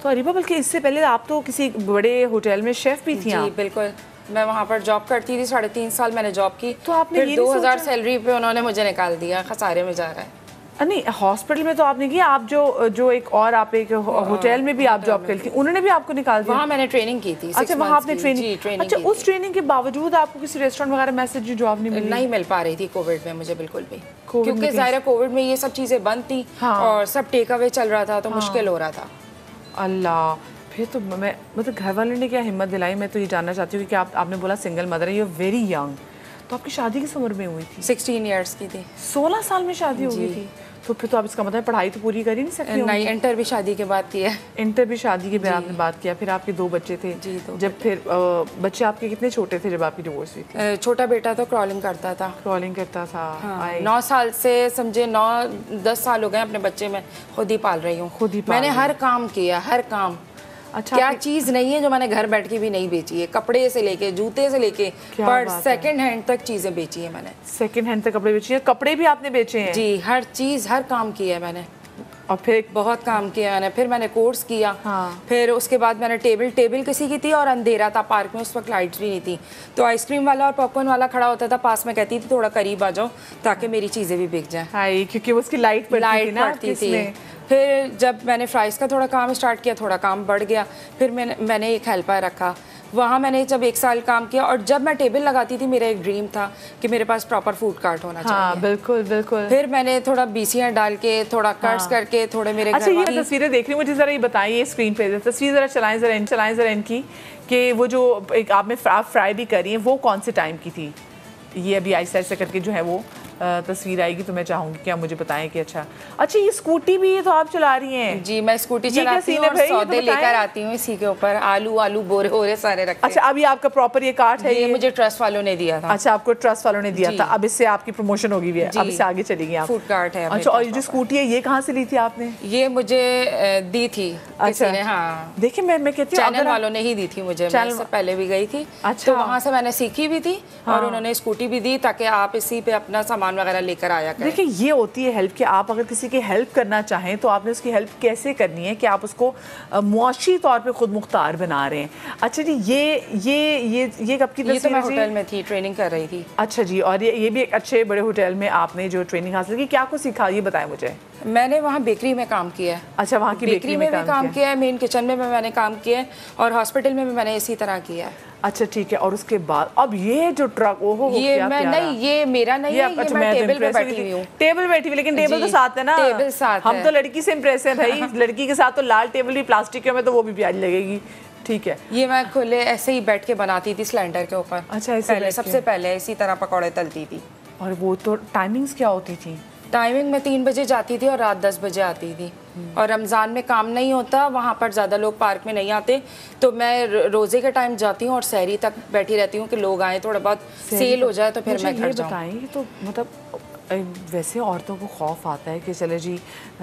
तो अरीबा, बल्कि इससे पहले आप तो किसी बड़े होटल में शेफ भी थी। जी बिल्कुल, मैं वहाँ पर जॉब करती थी, 3.5 साल मैंने जॉब की। तो आपने फिर 2000 सैलरी पे उन्होंने मुझे निकाल दिया, खसारे में जा रहा है। नहीं, हॉस्पिटल में तो आपने किया, आप जो एक और आप एक होटल में भी आप जॉब करती थी, उन्होंने भी आपको निकाल दिया? वहाँ मैंने ट्रेनिंग की थी। अच्छा, वहाँ आपने ट्रेनिंग। अच्छा, उस ट्रेनिंग के बावजूद आपको किसी रेस्टोरेंट वगैरह में ऐसे जॉब नहीं मिल पा रही थी कोविड में मुझे बिल्कुल भी, क्योंकि ज़ाहिर कोविड में ये सब चीज़ें बंद थी और सब टेक अवे चल रहा था, तो मुश्किल हो रहा था। अल्लाह, फिर तो मैं मतलब घर वालों ने क्या हिम्मत दिलाई? मैं तो ये जानना चाहती हूँ कि आपने बोला सिंगल मदर है, यू आर वेरी यंग, तो आपकी शादी किस उम्र में हुई थी? 16 ईयर्स की थी। 16 साल में शादी हो गई थी? तो फिर तो आप इसका मतलब पढ़ाई तो पूरी कर ही नहीं सकती? नहीं, इंटर भी शादी के बाद किया। इंटर भी शादी के बाद आपने बात किया। फिर आपके 2 बच्चे थे? जी, 2 जब फिर बच्चे आपके कितने छोटे थे जब आपकी डिवोर्स हुई थी? छोटा बेटा तो क्रॉलिंग करता था। क्रॉलिंग करता था? हाँ, 9 साल से समझे 9-10 साल हो गए अपने बच्चे में खुद ही पाल रही हूँ। खुद ही मैंने हर काम किया, हर काम। अच्छा, क्या चीज़ नहीं है जो मैंने घर बैठ के भी नहीं बेची है, कपड़े से लेके जूते से लेके पर सेकंड हैंड तक चीज़ें बेची है मैंने। सेकंड हैंड तक कपड़े बेची है? कपड़े भी आपने बेचे हैं? जी, हर चीज़, हर काम किया है मैंने। और फिर बहुत काम किया मैंने। फिर मैंने कोर्स किया। हाँ। फिर उसके बाद मैंने टेबल किसी की थी और अंधेरा था पार्क में, उस वक्त लाइट्स भी नहीं थी, तो आइसक्रीम वाला और पॉपकॉर्न वाला खड़ा होता था पास में, कहती थी थोड़ा करीब आ जाओ ताकि मेरी चीज़ें भी बिक जाएं। हाँ, क्योंकि उसकी लाइट पड़ती थी। फिर जब मैंने फ्राइज़ का थोड़ा काम स्टार्ट किया, थोड़ा काम बढ़ गया, फिर मैंने एक हेल्पर रखा। वहाँ मैंने जब 1 साल काम किया, और जब मैं टेबल लगाती थी मेरा एक ड्रीम था कि मेरे पास प्रॉपर फूड कार्ट होना चाहिए। हाँ, बिल्कुल बिल्कुल। फिर मैंने थोड़ा बीसियाँ डाल के, थोड़ा कट्स करके, थोड़े मेरे अच्छा, ये तस्वीरें देख रही हूँ, मुझे ज़रा ये बताइए, स्क्रीन पे तस्वीर ज़रा चलाएं ज़रा इनकी, कि वो जो एक आप फ्राई भी कर रही हैं, वो कौन से टाइम की थी? ये अभी ऐसा ऐसा करके जो है वो तस्वीर आएगी, तो मैं चाहूँगी कि आप मुझे बताएं कि अच्छा ये स्कूटी भी तो आप चला रही हैं? जी, मैं स्कूटी चलाती हूँ और सौदे लेकर आती हूँ इसी के ऊपर, आलू बोरे सारे रखते हैं। अच्छा, अभी आपका प्रॉपर ये कार्ट है? ये मुझे ट्रस्ट वालों ने दिया था। अच्छा, आपको ट्रस्ट वालों ने दिया था, अब इससे आपकी प्रमोशन होगी भी है, अब इससे आगे चलेगी आप। फूड कार्ट है। अच्छा, और ये जो स्कूटी है ये कहाँ से ली थी आपने? ये मुझे दी थी किसी ने। हाँ, देखिए मैं कहती हूँ चैनल वालों ने ही दी थी मुझे, मैं इससे पहले भी गई थी। अच्छा, तो वहाँ से मैंने सीखी भी थी और उन्होंने स्कूटी भी दी ताकि आप इसी पे अपना सामान वगैरह लेकर आया। देखिए, ये होती है हेल्प कि आप अगर किसी की हेल्प करना चाहें तो आपने उसकी हेल्प कैसे करनी है कि आप उसको मुआशी तौर पे खुद मुख्तार बना रहे हैं। अच्छा जी, ये कब की तस्वीर? ये तो मैं होटल में थी, ट्रेनिंग कर रही थी। अच्छा जी, और ये भी एक अच्छे बड़े होटल में आपने जो ट्रेनिंग हासिल की, क्या कुछ सीखा ये बताएं मुझे। मैंने वहाँ बेकरी में काम किया है। अच्छा, वहाँ की बेकरी में भी काम किया है, मेन किचन में मैंने काम किया है, और हॉस्पिटल में भी मैंने इसी तरह किया है। अच्छा, ठीक है। और उसके बाद अब ये जो ट्रक, ये मैं नहीं, ये मेरा नहीं है, ये मैं टेबल पे बैठी हुई हूँ। टेबल बैठी हुई, लेकिन टेबल तो साथ है ना? टेबल साथ हम तो लड़की से इम्प्रेस है भाई। लड़की के साथ तो लाल टेबल भी प्लास्टिक के में, तो वो भी प्यारी लगेगी। ठीक है, ये मैं खुले ऐसे ही बैठ के बनाती थी सिलेंडर के ऊपर। अच्छा, सबसे पहले इसी तरह पकौड़े तलती थी। और वो तो टाइमिंग्स क्या होती थी? टाइमिंग में 3 बजे जाती थी और रात 10 बजे आती थी। और रमज़ान में काम नहीं होता, वहाँ पर ज़्यादा लोग पार्क में नहीं आते, तो मैं रोज़े के टाइम जाती हूँ और सहरी तक बैठी रहती हूँ कि लोग आए, थोड़ा बहुत सेल हो जाए तो फिर मैं घर जाऊँ। बताएं, तो मतलब वैसे औरतों को खौफ आता है कि चले जी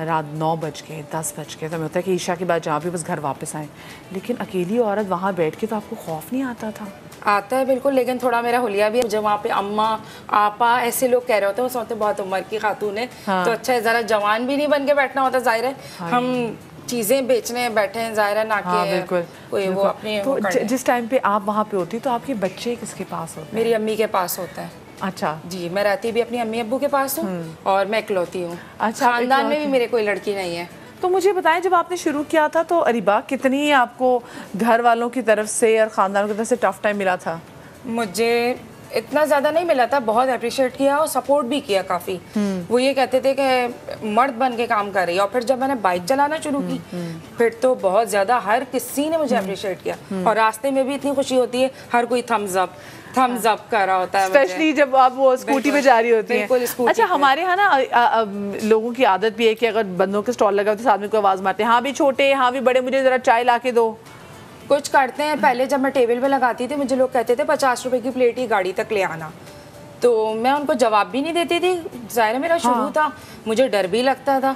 रात 9 बज गए 10 बज गए, तो हमें होता है कि ईशा के बाद जहाँ भी बस घर वापस आएँ, लेकिन अकेली औरत वहाँ बैठ के तो आपको खौफ नहीं आता था? आता है बिल्कुल, लेकिन थोड़ा मेरा हुलिया भी है। जब वहाँ पे अम्मा आपा ऐसे लोग कह रहे होते हैं, उस वक्त बहुत उम्र की खातून है। हाँ। तो अच्छा है, ज़रा जवान भी नहीं बन के बैठना होता, जाहिर है। हाँ, हम चीज़ें बेचने बैठे हैं, जाहिर है ना कि हाँ, बिल्कुल, कोई वो अपने तो जिस टाइम पे आप वहाँ पे होती तो आपके बच्चे किसके पास होते? मेरी अम्मी के पास होते हैं। अच्छा जी, मैं रहती भी अपनी अम्मी अब्बू के पास हूँ और मैं इकलौती हूँ। अच्छा, खानदान में भी मेरे कोई लड़की नहीं है। तो मुझे बताएं, जब आपने शुरू किया था तो अरीबा, कितनी आपको घर वालों की तरफ से और ख़ानदान की तरफ से टफ टाइम मिला था? मुझे इतना ज़्यादा नहीं मिला था, बहुत अप्रिशिएट किया और सपोर्ट भी किया काफ़ी। वो ये कहते थे कि मर्द बन के काम कर रही है। और फिर जब मैंने बाइक चलाना शुरू की फिर तो बहुत ज़्यादा हर किसी ने मुझे अप्रिशिएट किया, और रास्ते में भी इतनी खुशी होती है, हर कोई थम्स अप कर रहा होता है, स्पेशली जब आप वो स्कूटी पे जा रही होती है। अच्छा, हमारे यहाँ ना लोगों की आदत भी है कि अगर बंदों के स्टॉल लगा तो आदमी को आवाज़ मारते हैं, हाँ भी छोटे, हाँ भी बड़े, मुझे ज़रा चाय ला के दो। कुछ करते हैं। पहले जब मैं टेबल पे लगाती थी मुझे लोग कहते थे 50 रुपए की प्लेट ही गाड़ी तक ले आना, तो मैं उनको जवाब भी नहीं देती थी, ज़ाहिर मेरा शुरू था, मुझे डर भी लगता था।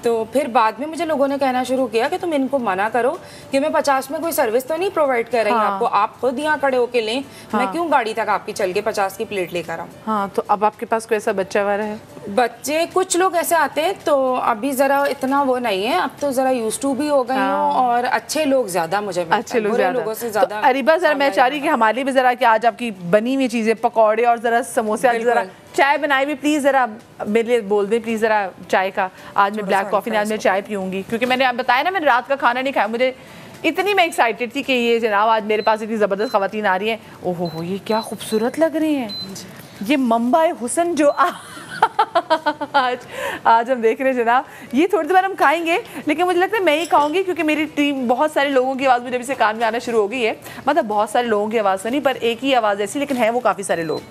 तो फिर बाद में मुझे लोगों ने कहना शुरू किया कि तुम इनको मना करो कि मैं 50 में कोई सर्विस तो नहीं प्रोवाइड कर रही आपको, आप खुद यहाँ खड़े होके लें, मैं क्यों गाड़ी तक आपकी चल के 50 की प्लेट लेकर आऊँ। हाँ, तो अब आपके पास कोई ऐसा बच्चा वाला है? बच्चे कुछ लोग ऐसे आते हैं, तो अभी जरा इतना वो नहीं है, अब तो जरा यूज्ड टू भी हो गई हूँ, और अच्छे लोग ज्यादा मुझे अच्छे लोगों से ज्यादा। तो अरीबा जरा मैं चाह रही कि हमारे लिए भी जरा कि आज आपकी बनी हुई चीजें, पकौड़े और जरा समोसे, आज जरा चाय बनाई हुई प्लीज जरा मेरे लिए बोल दें प्लीज जरा चाय का। आज मैं ब्लैक कॉफी नहीं, आज मैं चाय पीऊंगी, क्योंकि मैंने आप बताया ना मैंने रात का खाना नहीं खाया। मुझे इतनी मैं एक्साइटेड थी कि ये जनाब आज मेरे पास इतनी ज़बरदस्त ख़वातीन आ रही हैं। ओहो हो, ये क्या खूबसूरत लग रही हैं, ये मंबा हुसन जो आज हम देख रहे हैं जनाब। ये थोड़ी देर हम खाएंगे, लेकिन मुझे लगता है मैं ही खाऊंगी, क्योंकि मेरी टीम बहुत सारे लोगों की आवाज़ मुझे अभी से कान में आना शुरू हो गई है। मतलब बहुत सारे लोगों की आवाज़ तो नहीं, पर एक ही आवाज़ ऐसी, लेकिन है वो काफ़ी सारे लोग।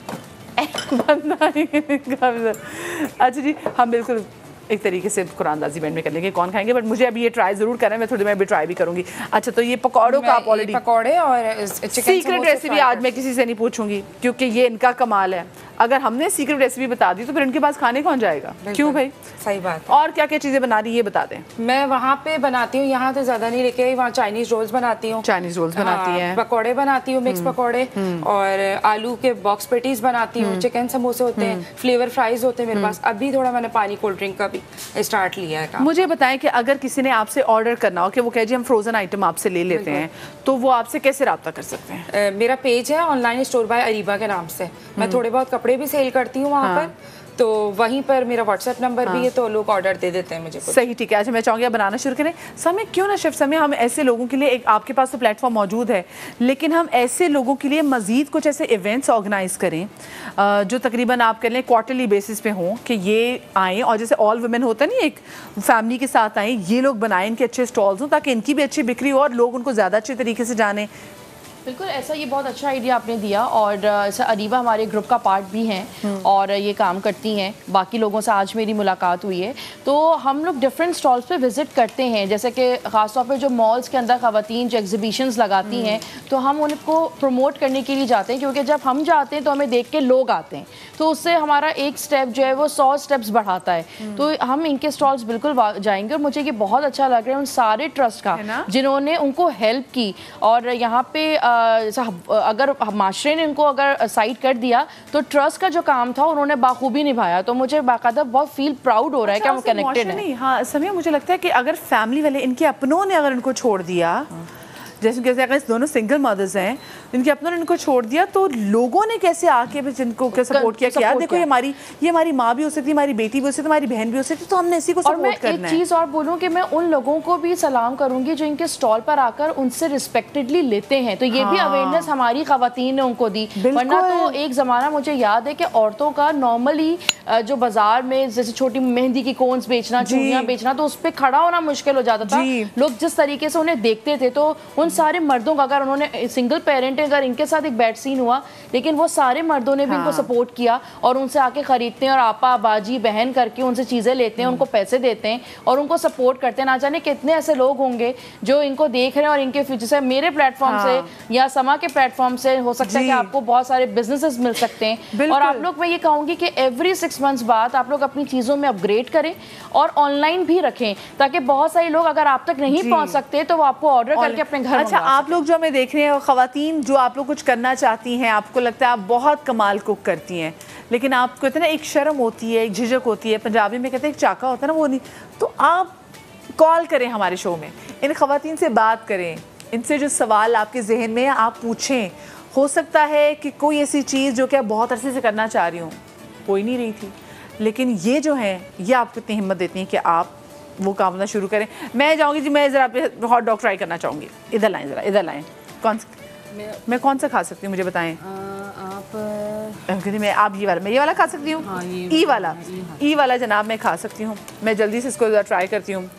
अच्छा जी, हम बिल्कुल एक तरीके से कुरानदाजी बैंड में कर लेंगे कौन खाएंगे, बट मुझे अभी ये ट्राई जरूर करना है, मैं थोड़ी देर में भी ट्राई भी करूंगी। अच्छा, तो ये पकौड़ों का आप ऑलरेडी, पकौड़े और सीक्रेट रेसिपी आज मैं किसी से नहीं पूछूंगी, क्योंकि ये इनका कमाल है। अगर हमने सीक्रेट रेसिपी बता दी तो फिर इनके पास खाने कौन जाएगा, क्यों भाई? सही बात। और क्या क्या चीजें बना रही ये बता दें। मैं वहाँ पे बनाती हूँ, यहाँ तो ज्यादा नहीं, लेके वहाँ चाइनीज रोल्स बनाती हूँ। चाइनीज रोल्स बनाती है, पकौड़े बनाती हूँ, मिक्स पकौड़े, और आलू के बॉक्स पेटीज बनाती हूँ, चिकन समोसे होते हैं, फ्लेवर फ्राइज होते हैं मेरे पास। अभी थोड़ा मैंने पानी कोल्ड ड्रिंक का भी स्टार्ट लिया है। मुझे बताएं कि अगर किसी ने आपसे ऑर्डर करना हो कि वो कहे जी हम फ्रोजन आइटम आपसे ले लेते हैं, तो वो आपसे कैसे रब्ता कर सकते हैं? मेरा पेज है ऑनलाइन स्टोर बाय अरीबा के नाम से, मैं थोड़े बहुत कपड़े भी सेल करती हूँ वहाँ पर, तो वहीं पर मेरा व्हाट्सएप नंबर भी है, तो लोग ऑर्डर दे देते हैं मुझे। सही, ठीक है। अच्छा, मैं चाहूँगी आप बनाना शुरू करें। समय क्यों ना शेफ समय, हम ऐसे लोगों के लिए एक, आपके पास तो प्लेटफॉर्म मौजूद है, लेकिन हम ऐसे लोगों के लिए मज़ीद कुछ ऐसे इवेंट्स ऑर्गेनाइज करें जो तकरीबन आप कह लें क्वार्टरली बेसिस पे हों, कि ये आएँ और जैसे ऑल वुमेन होता नहीं, एक फैमिली के साथ आएँ, ये लोग बनाएं, इनके अच्छे स्टॉल्स हों, ताकि इनकी भी अच्छी बिक्री हो और लोग उनको ज़्यादा अच्छे तरीके से जानें। बिल्कुल ऐसा, ये बहुत अच्छा आइडिया आपने दिया, और ऐसा अरीबा हमारे ग्रुप का पार्ट भी हैं और ये काम करती हैं, बाकी लोगों से आज मेरी मुलाकात हुई है, तो हम लोग डिफरेंट स्टॉल्स पे विज़िट करते हैं, जैसे कि ख़ासतौर पे जो मॉल्स के अंदर ख़वातीन जो एग्जीबिशंस लगाती हैं, तो हम उनको प्रमोट करने के लिए जाते हैं, क्योंकि जब हम जाते हैं तो हमें देख के लोग आते हैं, तो उससे हमारा एक स्टेप जो है वो 100 स्टेप्स बढ़ाता है। तो हम इनके स्टॉल्स बिल्कुल जाएंगे, और मुझे ये बहुत अच्छा लग रहा है उन सारे ट्रस्ट का जिन्होंने उनको हेल्प की, और यहाँ पे अगर माशरे ने इनको अगर साइड कर दिया तो ट्रस्ट का जो काम था उन्होंने बाखूबी निभाया, तो मुझे बाकायदा बहुत फील प्राउड हो रहा है कि हम कनेक्टेड हैं। हाँ समय, मुझे लगता है कि अगर फैमिली वाले, इनके अपनों ने अगर इनको छोड़ दिया, जैसे कैसे अगर दोनों सिंगल मदर्स हैं, इनके अपनों ने इनको छोड़ दिया, तो लोगों ने कैसे आके भी जिनको सपोर्ट किया कि यार देखो ये हमारी माँ भी हो सकती है, हमारी बेटी भी हो सकती है, हमारी बहन भी हो सकती है, तो हमने इसी को सपोर्ट करना है। एक चीज़ और बोलूँ कि मैं उन लोगों को भी सलाम करूँगी जो इनके स्टॉल पर आकर उनसे रिस्पेक्टेडली लेते हैं, तो ये भी अवेयरनेस हमारी ख़वातीन ने उनको दी, वरना तो एक ज़माना मुझे याद है कि औरतों का नॉर्मली जो बाजार में जैसे छोटी मेहंदी की कोन्स बेचना, चूड़ियाँ बेचना, तो उस पर खड़ा होना मुश्किल हो जाता था, लोग जिस तरीके से उन्हें देखते थे, तो उन सारे मर्दों का, अगर उन्होंने सिंगल पेरेंट है, अगर इनके साथ एक बैड सीन हुआ, लेकिन वो सारे मर्दों ने भी इनको सपोर्ट किया और उनसे आके खरीदते हैं और आपा बाजी बहन करके उनसे चीज़ें लेते हैं, उनको पैसे देते हैं और उनको सपोर्ट करते हैं। ना जाने कितने ऐसे लोग होंगे जो इनको देख रहे हैं और इनके फ्यूचर से मेरे प्लेटफॉर्म से या समा के प्लेटफॉर्म से हो सकता है कि आपको बहुत सारे बिजनेसेस मिल सकते हैं। और आप लोग, मैं ये कहूँगी कि एवरी 6 मंथ्स बाद आप लोग अपनी चीज़ों में अपग्रेड करें और ऑनलाइन भी रखें, ताकि बहुत सारे लोग अगर आप तक नहीं पहुँच सकते तो वो आपको ऑर्डर करके अपने घर। अच्छा, आप लोग जो हमें देख रहे हैं, ख़वातीन जो आप लोग कुछ करना चाहती हैं, आपको लगता है आप बहुत कमाल कुक करती हैं, लेकिन आपको इतना एक शर्म होती है, एक झिझक होती है, पंजाबी में कहते हैं एक चाका होता है ना, वो नहीं, तो आप कॉल करें हमारे शो में, इन ख़वातीन से बात करें, इनसे जो सवाल आपके जहन में है आप पूछें। हो सकता है कि कोई ऐसी चीज़ जो कि आप बहुत अरसे से करना चाह रही हूँ, कोई नहीं रही थी, लेकिन ये जो है ये आपको इतनी हिम्मत देती हैं कि आप वो काम करना शुरू करें। मैं जाऊँगी जी, मैं ज़रा पे हॉट डॉग ट्राई करना चाहूँगी। इधर लाएँ, ज़रा इधर लाएँ। मैं कौन सा खा सकती हूँ, मुझे बताएं। मैं आप ये वाला खा सकती हूँ। हाँ, ई वाला जनाब मैं खा सकती हूँ। मैं जल्दी से इसको ज़रा ट्राई करती हूँ।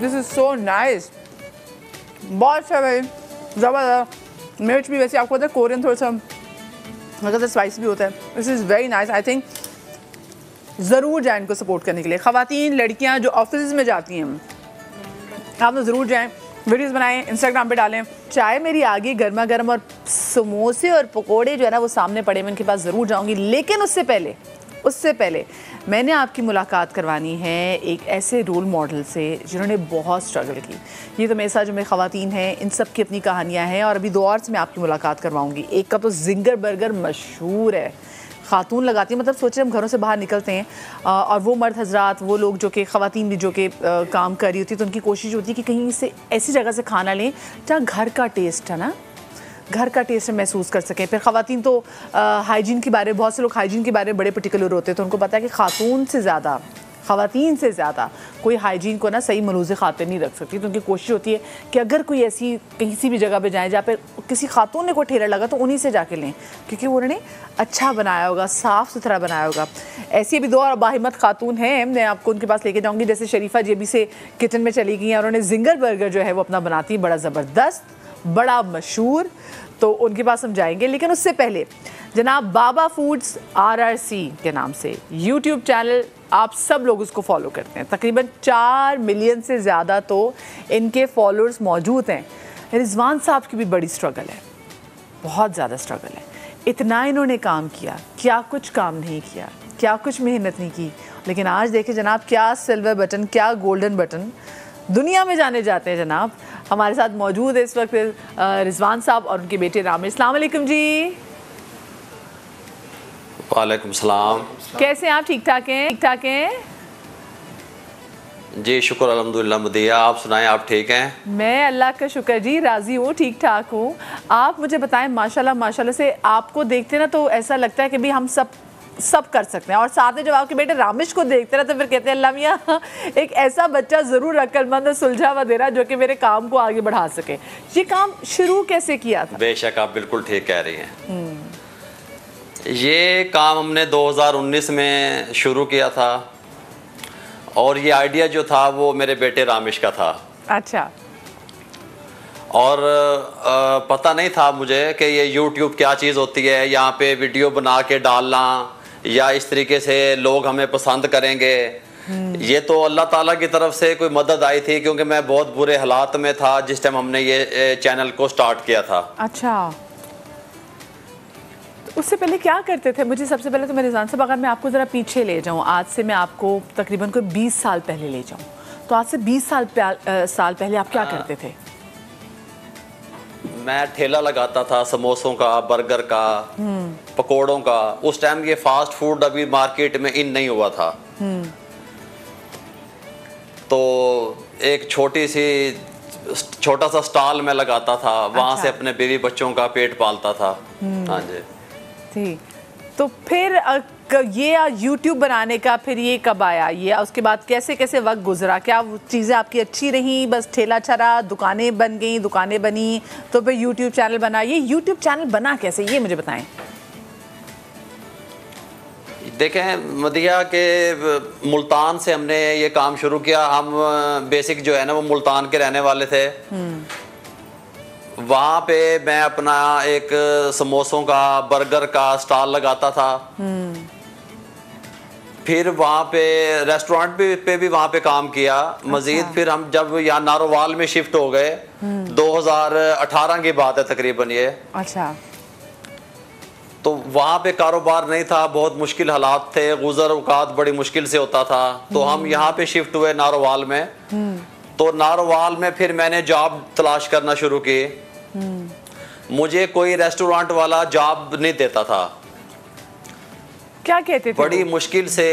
दिस इज़ सो नाइस, बहुत अच्छा भाई, ज़बरदस्त। मिर्च भी वैसे आपको पता है कोरियन थोड़ा सा मतलब स्पाइसी भी होता है। This is very nice. I think ज़रूर जाएं इनको सपोर्ट करने के लिए। ख़वातीन लड़कियां जो ऑफिस में जाती हैं, आप लोग ज़रूर जाएं, वीडियोस बनाएं, इंस्टाग्राम पे डालें। चाय मेरी आगे गर्मा गर्म और समोसे और पकोड़े जो है ना वो सामने पड़े, मैं उनके पास ज़रूर जाऊंगी। लेकिन उससे पहले मैंने आपकी मुलाकात करवानी है एक ऐसे रोल मॉडल से जिन्होंने बहुत स्ट्रगल की। ये तो मेरे साथ जो मेरी ख़वातीन हैं इन सब की अपनी कहानियाँ हैं, और अभी 2 और से मैं आपकी मुलाकात करवाऊंगी। एक का तो जिंगर बर्गर मशहूर है, खातून लगाती है, मतलब सोचिए हम घरों से बाहर निकलते हैं और वो मर्द हजरात, वो लोग जो कि ख़वातीन भी जो कि काम कर रही होती है, तो उनकी कोशिश होती है कि कहीं से ऐसी जगह से खाना लें जहाँ घर का टेस्ट है ना, घर का टेस्ट महसूस कर सकें। फिर ख़वातीन तो हाइजीन के बारे में, बहुत से लोग हाइजीन के बारे में बड़े पर्टिकुलर होते हैं, तो उनको पता है कि ख़वातीन से ज़्यादा कोई हाइजीन को ना सही मलूज़ खातिर नहीं रख सकती। तो उनकी कोशिश होती है कि अगर कोई ऐसी किसी भी जगह पे जाएं जहाँ पे किसी खातून ने कोई ठेला लगा तो उन्हीं से जाके लें, क्योंकि उन्होंने अच्छा बनाया होगा, साफ़ सुथरा बनाया होगा। ऐसी भी 2 और बाहिम्मत खातून हैं, मैं आपको उनके पास लेके जाऊँगी। जैसे शरीफा जी अभी से किचन में चली गई हैं, उन्होंने जिंगर बर्गर जो है वो अपना बनाती है, बड़ा ज़बरदस्त, बड़ा मशहूर, तो उनके पास हम जाएंगे। लेकिन उससे पहले जनाब बाबा फूड्स RRC के नाम से यूट्यूब चैनल, आप सब लोग उसको फॉलो करते हैं, तकरीबन 4 मिलियन से ज़्यादा तो इनके फॉलोअर्स मौजूद हैं। रिजवान साहब की भी बड़ी स्ट्रगल है, बहुत ज़्यादा स्ट्रगल है। इतना इन्होंने काम किया, क्या कुछ काम नहीं किया, क्या कुछ मेहनत नहीं की, लेकिन आज देखें जनाब क्या सिल्वर बटन, क्या गोल्डन बटन दुनिया में जाने जाते हैं। जनाब हमारे साथ मौजूद है इस वक्त रिजवान साहब और उनके बेटे रामेश। अस्सलाम वालेकुम जी। वालेकुम सलाम। कैसे हैं आप? ठीक ठाक हैं? जी शुक्र अल्हम्दुलिल्लाह मदिया, आप सुनाएं, आप ठीक हैं? मैं अल्लाह का शुक्र जी, राज़ी हूँ, ठीक ठाक हूँ। आप मुझे बताएं, माशाल्लाह से आपको देखते ना तो ऐसा लगता है कि भाई हम सब कर सकते हैं, और साथ में जब आपके बेटे रामेश को देखते ना तो फिर कहते हैं अल्लाह मियाँ एक ऐसा बच्चा ज़रूर अक्लमंद, सुलझा हुआ दे रहा जो कि मेरे काम को आगे बढ़ा सके। ये काम शुरू कैसे किया था? बेशक आप बिल्कुल ठीक कह रही हैं। ये काम हमने 2019 में शुरू किया था, और ये आइडिया जो था वो मेरे बेटे रामेश का था। अच्छा। और पता नहीं था मुझे कि ये YouTube क्या चीज़ होती है, यहाँ पे वीडियो बना के डालना या इस तरीके से लोग हमें पसंद करेंगे। ये तो अल्लाह ताला की तरफ से कोई मदद आई थी, क्योंकि मैं बहुत बुरे हालात में था जिस टाइम हमने ये चैनल को स्टार्ट किया था। अच्छा, तो उससे पहले क्या करते थे? मुझे सबसे पहले तो मेरे जान साहब, अगर मैं आपको ज़रा पीछे ले जाऊँ, आज से मैं आपको तकरीबन कोई 20 साल पहले ले जाऊँ, तो आज से 20 साल पहले आप क्या करते थे? मैं ठेला लगाता था समोसों का, बर्गर का, पकोड़ों का। उस टाइम ये फास्ट फूड अभी मार्केट में इन नहीं हुआ था, तो एक छोटा सा स्टॉल में लगाता था। वहां से अपने बीवी बच्चों का पेट पालता था। हाँ जी। ठीक, तो फिर ये YouTube बनाने का फिर ये कब आया? ये उसके बाद कैसे कैसे वक्त गुजरा? क्या चीज़ें आपकी अच्छी रही, बस ठेला चला, दुकानें बन गई, दुकानें बनी, तो फिर YouTube चैनल बना? ये YouTube चैनल बना कैसे, ये मुझे बताएं। देखें मदिया के मुल्तान से हमने ये काम शुरू किया। हम बेसिक जो है ना वो मुल्तान के रहने वाले थे। वहाँ पे मैं अपना एक समोसों का, बर्गर का स्टॉल लगाता था। फिर वहाँ पे रेस्टोरेंट पे भी वहाँ पे काम किया। मजीद फिर हम जब यहाँ नारोवाल में शिफ्ट हो गए, 2018 की बात है तकरीबन ये। अच्छा। तो वहाँ पे कारोबार नहीं था, बहुत मुश्किल हालात थे, गुजर औकात बड़ी मुश्किल से होता था। तो हम यहाँ पे शिफ्ट हुए नारोवाल में। तो नारोवाल में फिर मैंने जॉब तलाश करना शुरू की। मुझे कोई रेस्टोरेंट वाला जॉब नहीं देता था। क्या कहते थे? बड़ी मुश्किल से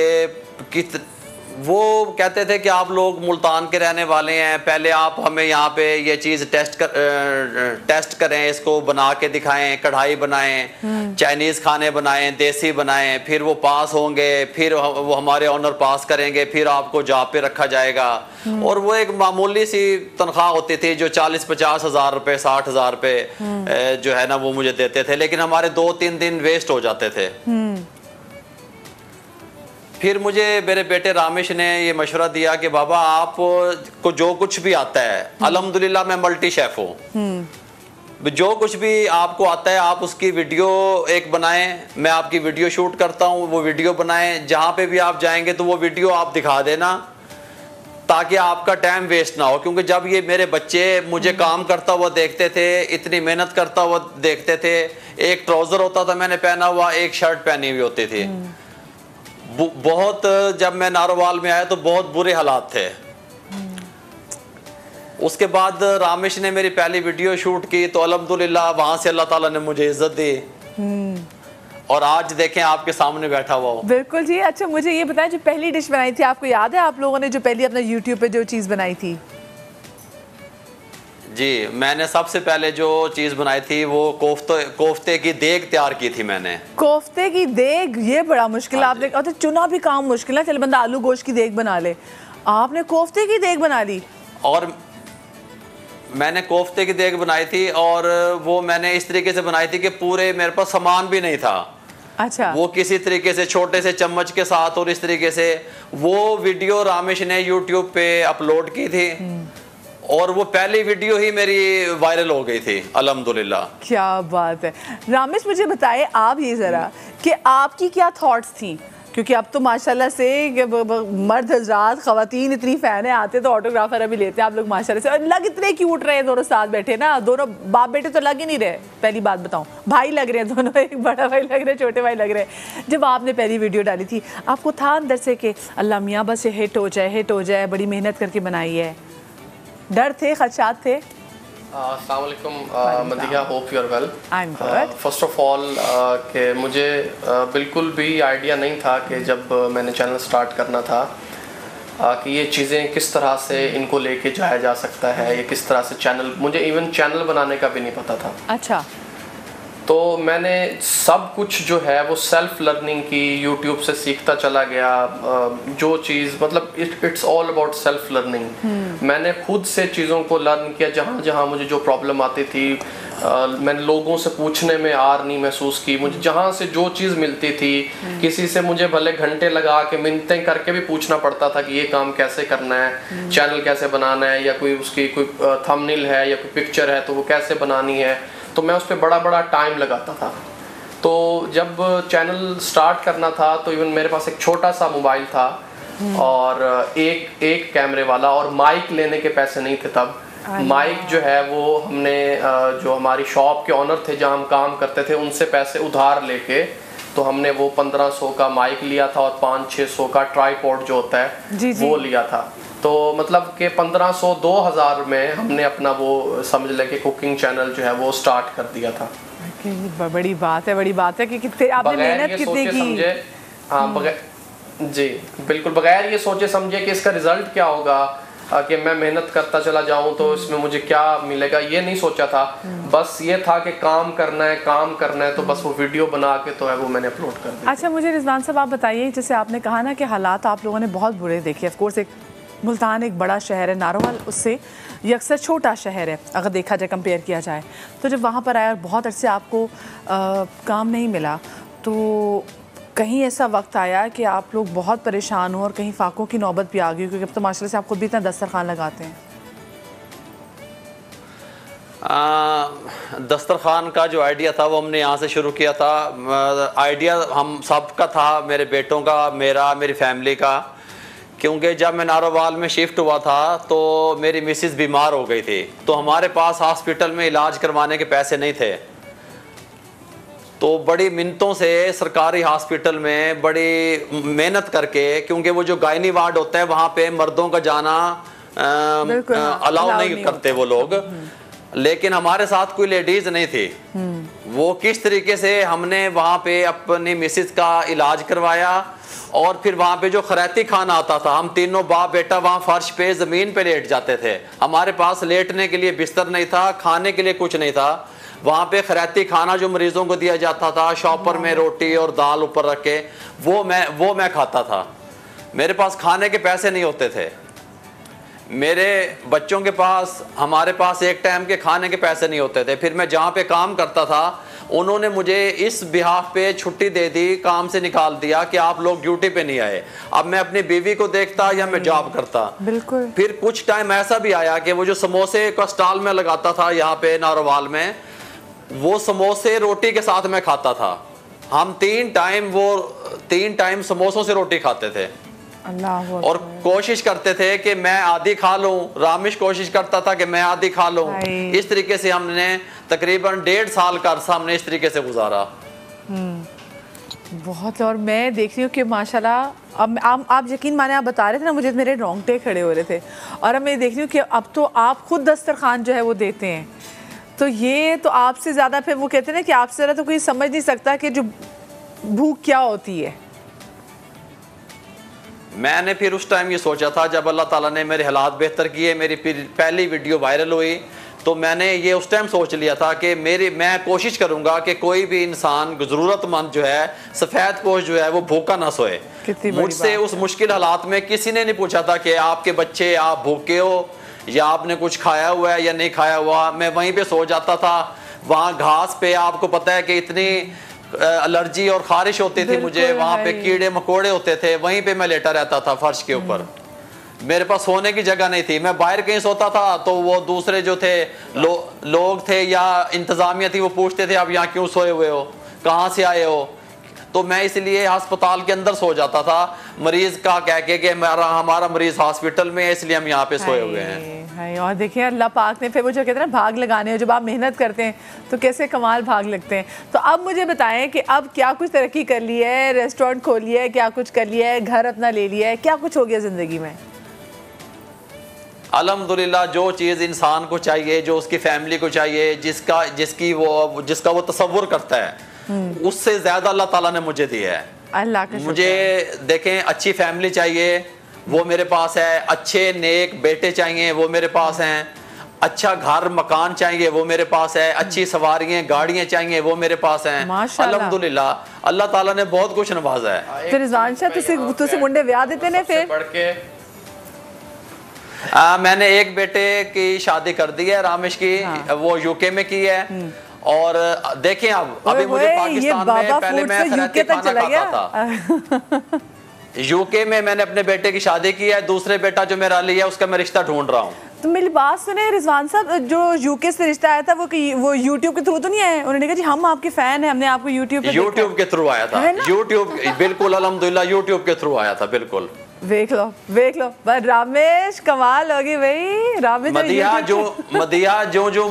वो कहते थे कि आप लोग मुल्तान के रहने वाले हैं, पहले आप हमें यहाँ पे ये चीज़ टेस्ट करें, इसको बना के दिखाएं, कढ़ाई बनाएं, चाइनीज़ खाने बनाएं, देसी बनाएं, फिर वो पास होंगे, फिर वो हमारे ऑनर पास करेंगे, फिर आपको जॉब पे रखा जाएगा। और वो एक मामूली सी तनख्वाह होती थी जो 40-50 हज़ार रुपये, 60 हज़ार रुपये जो है ना वो मुझे देते थे, लेकिन हमारे 2-3 दिन वेस्ट हो जाते थे। फिर मुझे मेरे बेटे रामेश ने ये मशवरा दिया कि बाबा आप को जो कुछ भी आता है, अल्हम्दुलिल्लाह मैं मल्टी शेफ हूँ, जो कुछ भी आपको आता है आप उसकी वीडियो एक बनाएं, मैं आपकी वीडियो शूट करता हूँ, वो वीडियो बनाएं, जहाँ पे भी आप जाएंगे तो वो वीडियो आप दिखा देना, ताकि आपका टाइम वेस्ट ना हो। क्योंकि जब ये मेरे बच्चे मुझे काम करता हुआ देखते थे, इतनी मेहनत करता हुआ देखते थे, एक ट्राउजर होता था मैंने पहना हुआ, एक शर्ट पहनी हुई होती थी। बहुत, जब मैं नारोवाल में आया तो बहुत बुरे हालात थे। उसके बाद रामेश ने मेरी पहली वीडियो शूट की तो अल्हम्दुलिल्लाह वहां से अल्लाह ताला ने मुझे इज्जत दी और आज देखें आपके सामने बैठा हुआ हो। बिल्कुल जी। अच्छा मुझे ये बताएं, जो पहली डिश बनाई थी आपको याद है आप लोगों ने जो पहली अपना यूट्यूब पे जो चीज़ बनाई थी? जी, मैंने सबसे पहले जो चीज़ बनाई थी वो कोफ्ते की देग तैयार की थी मैंने। कोफ्ते की देग, ये बड़ा मुश्किल है। आपने तो चुना भी काम मुश्किल है, चल बंदा आलू गोश्त की देग बना ले, आपने कोफ्ते की देग बना ली। और मैंने कोफ्ते की देग बनाई थी और वो मैंने इस तरीके से बनाई थी कि पूरे मेरे पास सामान भी नहीं था। अच्छा। वो किसी तरीके से छोटे से चम्मच के साथ और इस तरीके से वो वीडियो रामेश ने यूट्यूब पे अपलोड की थी और वो पहली वीडियो ही मेरी वायरल हो गई थी अल्हम्दुलिल्लाह। क्या बात है। रामेश मुझे बताए आप ये ज़रा कि आपकी क्या थॉट्स थी, क्योंकि अब तो माशाल्लाह से मर्द हजरात ख़वातीन इतनी फ़ैन है, आते तो ऑटोग्राफर अभी लेते हैं आप लोग माशाल्लाह से, और लग इतने क्यूट रहे दोनों साथ बैठे ना, दोनों बाप बेटे तो लग ही नहीं रहे। पहली बात बताऊं, भाई लग रहे हैं दोनों, एक बड़ा भाई लग रहे हैं, छोटे भाई लग रहे हैं। जब आपने पहली वीडियो डाली थी आपको था अंदर से कि अल्लाह मियाँ बस ये हिट हो जाए, बड़ी मेहनत करके बनाई है, डर थे, खदशात थे? अस्सलाम वालेकुम Madiha, hope you are well. I am good. First of all कि मुझे बिल्कुल भी आइडिया नहीं था कि जब मैंने चैनल स्टार्ट करना था कि ये चीज़ें किस तरह से इनको लेके जाया जा सकता है, ये किस तरह से चैनल, मुझे इवन चैनल बनाने का भी नहीं पता था। अच्छा। तो मैंने सब कुछ जो है वो सेल्फ लर्निंग की, यूट्यूब से सीखता चला गया। जो चीज़ मतलब it's all about self learning. मैंने खुद से चीज़ों को लर्न किया, जहाँ जहाँ मुझे जो प्रॉब्लम आती थी मैंने लोगों से पूछने में आर नहीं महसूस की। मुझे जहाँ से जो चीज़ मिलती थी, किसी से मुझे भले घंटे लगा के मिन्नतें करके भी पूछना पड़ता था कि ये काम कैसे करना है, चैनल कैसे बनाना है, या कोई उसकी कोई थंबनेल है या कोई पिक्चर है तो वो कैसे बनानी है, तो मैं उस पर बड़ा टाइम लगाता था। तो जब चैनल स्टार्ट करना था तो इवन मेरे पास एक छोटा सा मोबाइल था और एक कैमरे वाला, और माइक लेने के पैसे नहीं थे तब। माइक जो है वो हमने जो हमारी शॉप के ऑनर थे जहाँ हम काम करते थे उनसे पैसे उधार लेके तो हमने वो 1500 का माइक लिया था और 500-600 का ट्राईपॉड जो होता है जी। वो लिया था। तो मतलब कि 1500-2000 में हमने अपना वो समझ लें कि कुकिंग चैनल जो है वो स्टार्ट कर दिया था। बड़ी बात है कि कितने आपने मेहनत कितनी की। हाँ, बगैर जी बिल्कुल, बगैर ये सोचे समझे कि इसका रिजल्ट क्या होगा, कि मैं मेहनत करता चला जाऊं तो इसमें मुझे क्या मिलेगा, ये नहीं सोचा था। बस ये था कि काम करना है तो बस वो वीडियो बना के तो है वो मैंने अपलोड कर दिया। अच्छा मुझे रिजवान साहब आप बताइए, जैसे आपने कहा ना कि हालात आप लोगों ने बहुत बुरे देखे, ऑफ कोर्स एक मुल्तान एक बड़ा शहर है, नारोवाल उससे ये अक्सर छोटा शहर है अगर देखा जाए, कंपेयर किया जाए। तो जब वहाँ पर आया और बहुत अरसे आपको काम नहीं मिला, तो कहीं ऐसा वक्त आया कि आप लोग बहुत परेशान हो और कहीं फाकों की नौबत भी आ गई, क्योंकि अब तो माशाल्लाह से आप खुद भी इतना दस्तरखान लगाते हैं? दस्तरखान का जो आइडिया था वो हमने यहाँ से शुरू किया था। आइडिया हम सब का था, मेरे बेटों का, मेरी फैमिली का। क्योंकि जब मैं नारोवाल में शिफ्ट हुआ था तो मेरी मिसेस बीमार हो गई थी, तो हमारे पास हॉस्पिटल में इलाज करवाने के पैसे नहीं थे। तो बड़ी मिन्नतों से सरकारी हॉस्पिटल में बड़ी मेहनत करके, क्योंकि वो जो गायनी वार्ड होता है वहाँ पे मर्दों का जाना अलाउ नहीं करते वो लोग, लेकिन हमारे साथ कोई लेडीज नहीं थी। वो किस तरीके से हमने वहाँ पे अपनी मिसेस का इलाज करवाया, और फिर वहाँ पे जो खैराती खाना आता था, हम तीनों बाप बेटा वहाँ फर्श पे ज़मीन पे लेट जाते थे। हमारे पास लेटने के लिए बिस्तर नहीं था, खाने के लिए कुछ नहीं था। वहाँ पे खैराती खाना जो मरीजों को दिया जाता था, शॉपर में रोटी और दाल ऊपर रख के, वो मैं खाता था। मेरे पास खाने के पैसे नहीं होते थे, मेरे बच्चों के पास, हमारे पास एक टाइम के खाने के पैसे नहीं होते थे। फिर मैं जहाँ पे काम करता था उन्होंने मुझे इस बिहाफ पे छुट्टी दे दी, काम से निकाल दिया कि आप लोग ड्यूटी पे नहीं आए। अब मैं अपनी बीवी को देखता या मैं जॉब करता। बिल्कुल। फिर कुछ टाइम ऐसा भी आया कि वो जो समोसे का स्टॉल में लगाता था यहाँ पे नारोवाल में, वो समोसे रोटी के साथ में खाता था। हम तीन टाइम समोसों से रोटी खाते थे। अल्लाह। और कोशिश करते थे कि मैं आधी खा लूं, रामिश कोशिश करता था कि मैं आधी खा लूं। इस तरीके से हमने तकरीबन 1.5 साल का अरसा हमने इस तरीके से गुजारा। बहुत। और मैं देख रही हूँ कि माशाल्लाह अब आप यकीन माने, आप बता रहे थे ना, मुझे मेरे रोंगटे खड़े हो रहे थे। और अब मैं देख रही हूँ कि अब तो आप खुद दस्तरखान जो है वो देते हैं, तो ये तो आपसे ज़्यादा, फिर वो कहते हैं ना कि आपसे ज़्यादा तो कोई समझ नहीं सकता कि जो भूख क्या होती है। मैंने फिर उस टाइम ये सोचा था, जब अल्लाह ताला ने मेरे हालात बेहतर किए, मेरी पहली वीडियो वायरल हुई, तो मैंने ये उस टाइम सोच लिया था कि मैं कोशिश करूंगा कि कोई भी इंसान ज़रूरतमंद जो है, सफ़ेद पोश जो है, वो भूखा ना सोए। मुझसे उस मुश्किल हालात में किसी ने नहीं पूछा था कि आपके बच्चे, आप भूखे हो या आपने कुछ खाया हुआ है या नहीं खाया हुआ। मैं वहीं पे सो जाता था। वहाँ घास पे आपको पता है कि इतनी एलर्जी और खारिश होती थी मुझे, वहाँ पे कीड़े मकोड़े होते थे, वहीं पे मैं लेटा रहता था फर्श के ऊपर। मेरे पास सोने की जगह नहीं थी, मैं बाहर कहीं सोता था तो वो दूसरे जो थे लोग थे या इंतजामिया थी, वो पूछते थे आप यहाँ क्यों सोए हुए हो, कहाँ से आए हो। तो मैं इसलिए अस्पताल के अंदर सो जाता था, मरीज का कह के कि हमारा मरीज हॉस्पिटल में है, इसलिए हम यहाँ पे सोए हुए हैं। और देखिए अल्लाह पाक ने फिर वो जो कहते हैं ना भाग लगाने हो, जब आप मेहनत करते हैं तो कैसे कमाल भाग लगते हैं। तो अब मुझे बताएं कि अब क्या कुछ तरक्की कर ली है, रेस्टोरेंट खोल लिया है, क्या कुछ कर लिया है, घर अपना ले लिया है, क्या कुछ हो गया ज़िंदगी में? अल्हम्दुलिल्लाह, जो चीज़ इंसान को चाहिए, जो उसकी फैमिली को चाहिए, जिसका वो तसव्वुर करता है, उससे ज़्यादा अल्लाह ताला ने मुझे दिया है। अल्लाह का मुझे देखें, अच्छी फैमिली चाहिए, वो मेरे पास है। अच्छे नेक बेटे चाहिए, वो मेरे पास हैं। अच्छा घर मकान चाहिए, वो मेरे पास है। अच्छी सवारियाँ गाड़ियाँ चाहिए, वो मेरे पास हैं। अल्हम्दुलिल्लाह, अल्लाह ताला ने बहुत कुछ नवाजा है। फिर रिजवान शाह तुझे मुंडे ब्याह देते ने फिर? मैंने एक बेटे की शादी कर दी है, रामिश की। वो यूके में की है। और देखें अब अभी मुझे पाकिस्तान में पहले मैं यूके तक चला गया। यूके में मैंने अपने बेटे की शादी की है। दूसरे बेटा जो मेरा लिया है उसका मैं रिश्ता ढूंढ रहा हूँ। तो मेरी बात सुने रिजवान साहब, जो यूके से रिश्ता आया था वो यूट्यूब के थ्रू तो नहीं आया? उन्होंने कहा जी हम आपके फैन हैं, हमने आपको यूट्यूब के थ्रू आया था। यूट्यूब बिल्कुल, अल्हम्दुलिल्लाह यूट्यूब के थ्रू आया था, बिल्कुल। देख लो पर रामेश कमाल होगी भाई। रामेश मदिया जो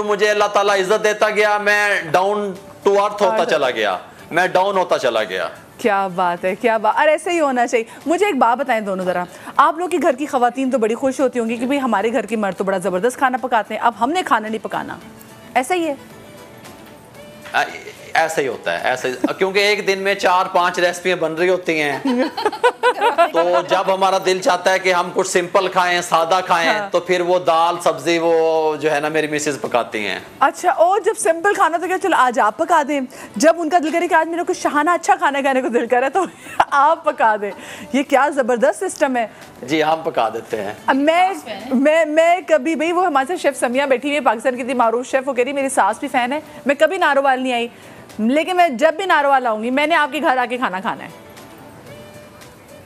मुझे अल्लाह ताला इज्जत देता गया, मैं डाउन टू अर्थ होता चला गया, मैं डाउन होता चला गया। क्या बात है, क्या बात। और ऐसे ही होना चाहिए। मुझे एक बात बताएं दोनों ज़रा, आप लोग की घर की खवातीन तो बड़ी खुश होती होंगी कि भाई हमारे घर के मर्द तो बड़ा ज़बरदस्त खाना पकाते हैं, अब हमने खाना नहीं पकाना, ऐसा ही है? ऐसा ही होता है, ऐसे, क्योंकि एक दिन में 4-5 रेसिपियां बन रही होती हैं। तो जब हमारा दिल चाहता है कि हम कुछ सिंपल खाएं, सादा खाएं, तो फिर वो दाल सब्जी वो जो है ना मेरी मिसेज पकाती हैं। अच्छा, और जब सिंपल खाना तो क्या चलो आज आप पका दें, जब उनका दिल करे कि आज मेरे को शाहाना अच्छा खाना खाने को दिल करे तो आप पका दें। ये क्या जबरदस्त सिस्टम है। जी हम पका देते हैं। मैं कभी भाई, वो हमारे साथ शेफ समिया बैठी हुई है, पाकिस्तान की मारूफ शेफ, वो कह रही मेरी सास भी फैन है, मैं कभी नारोवाल नहीं आई, लेकिन मैं जब भी नारोवाल आऊंगी मैंने आपके घर आके खाना खाना है।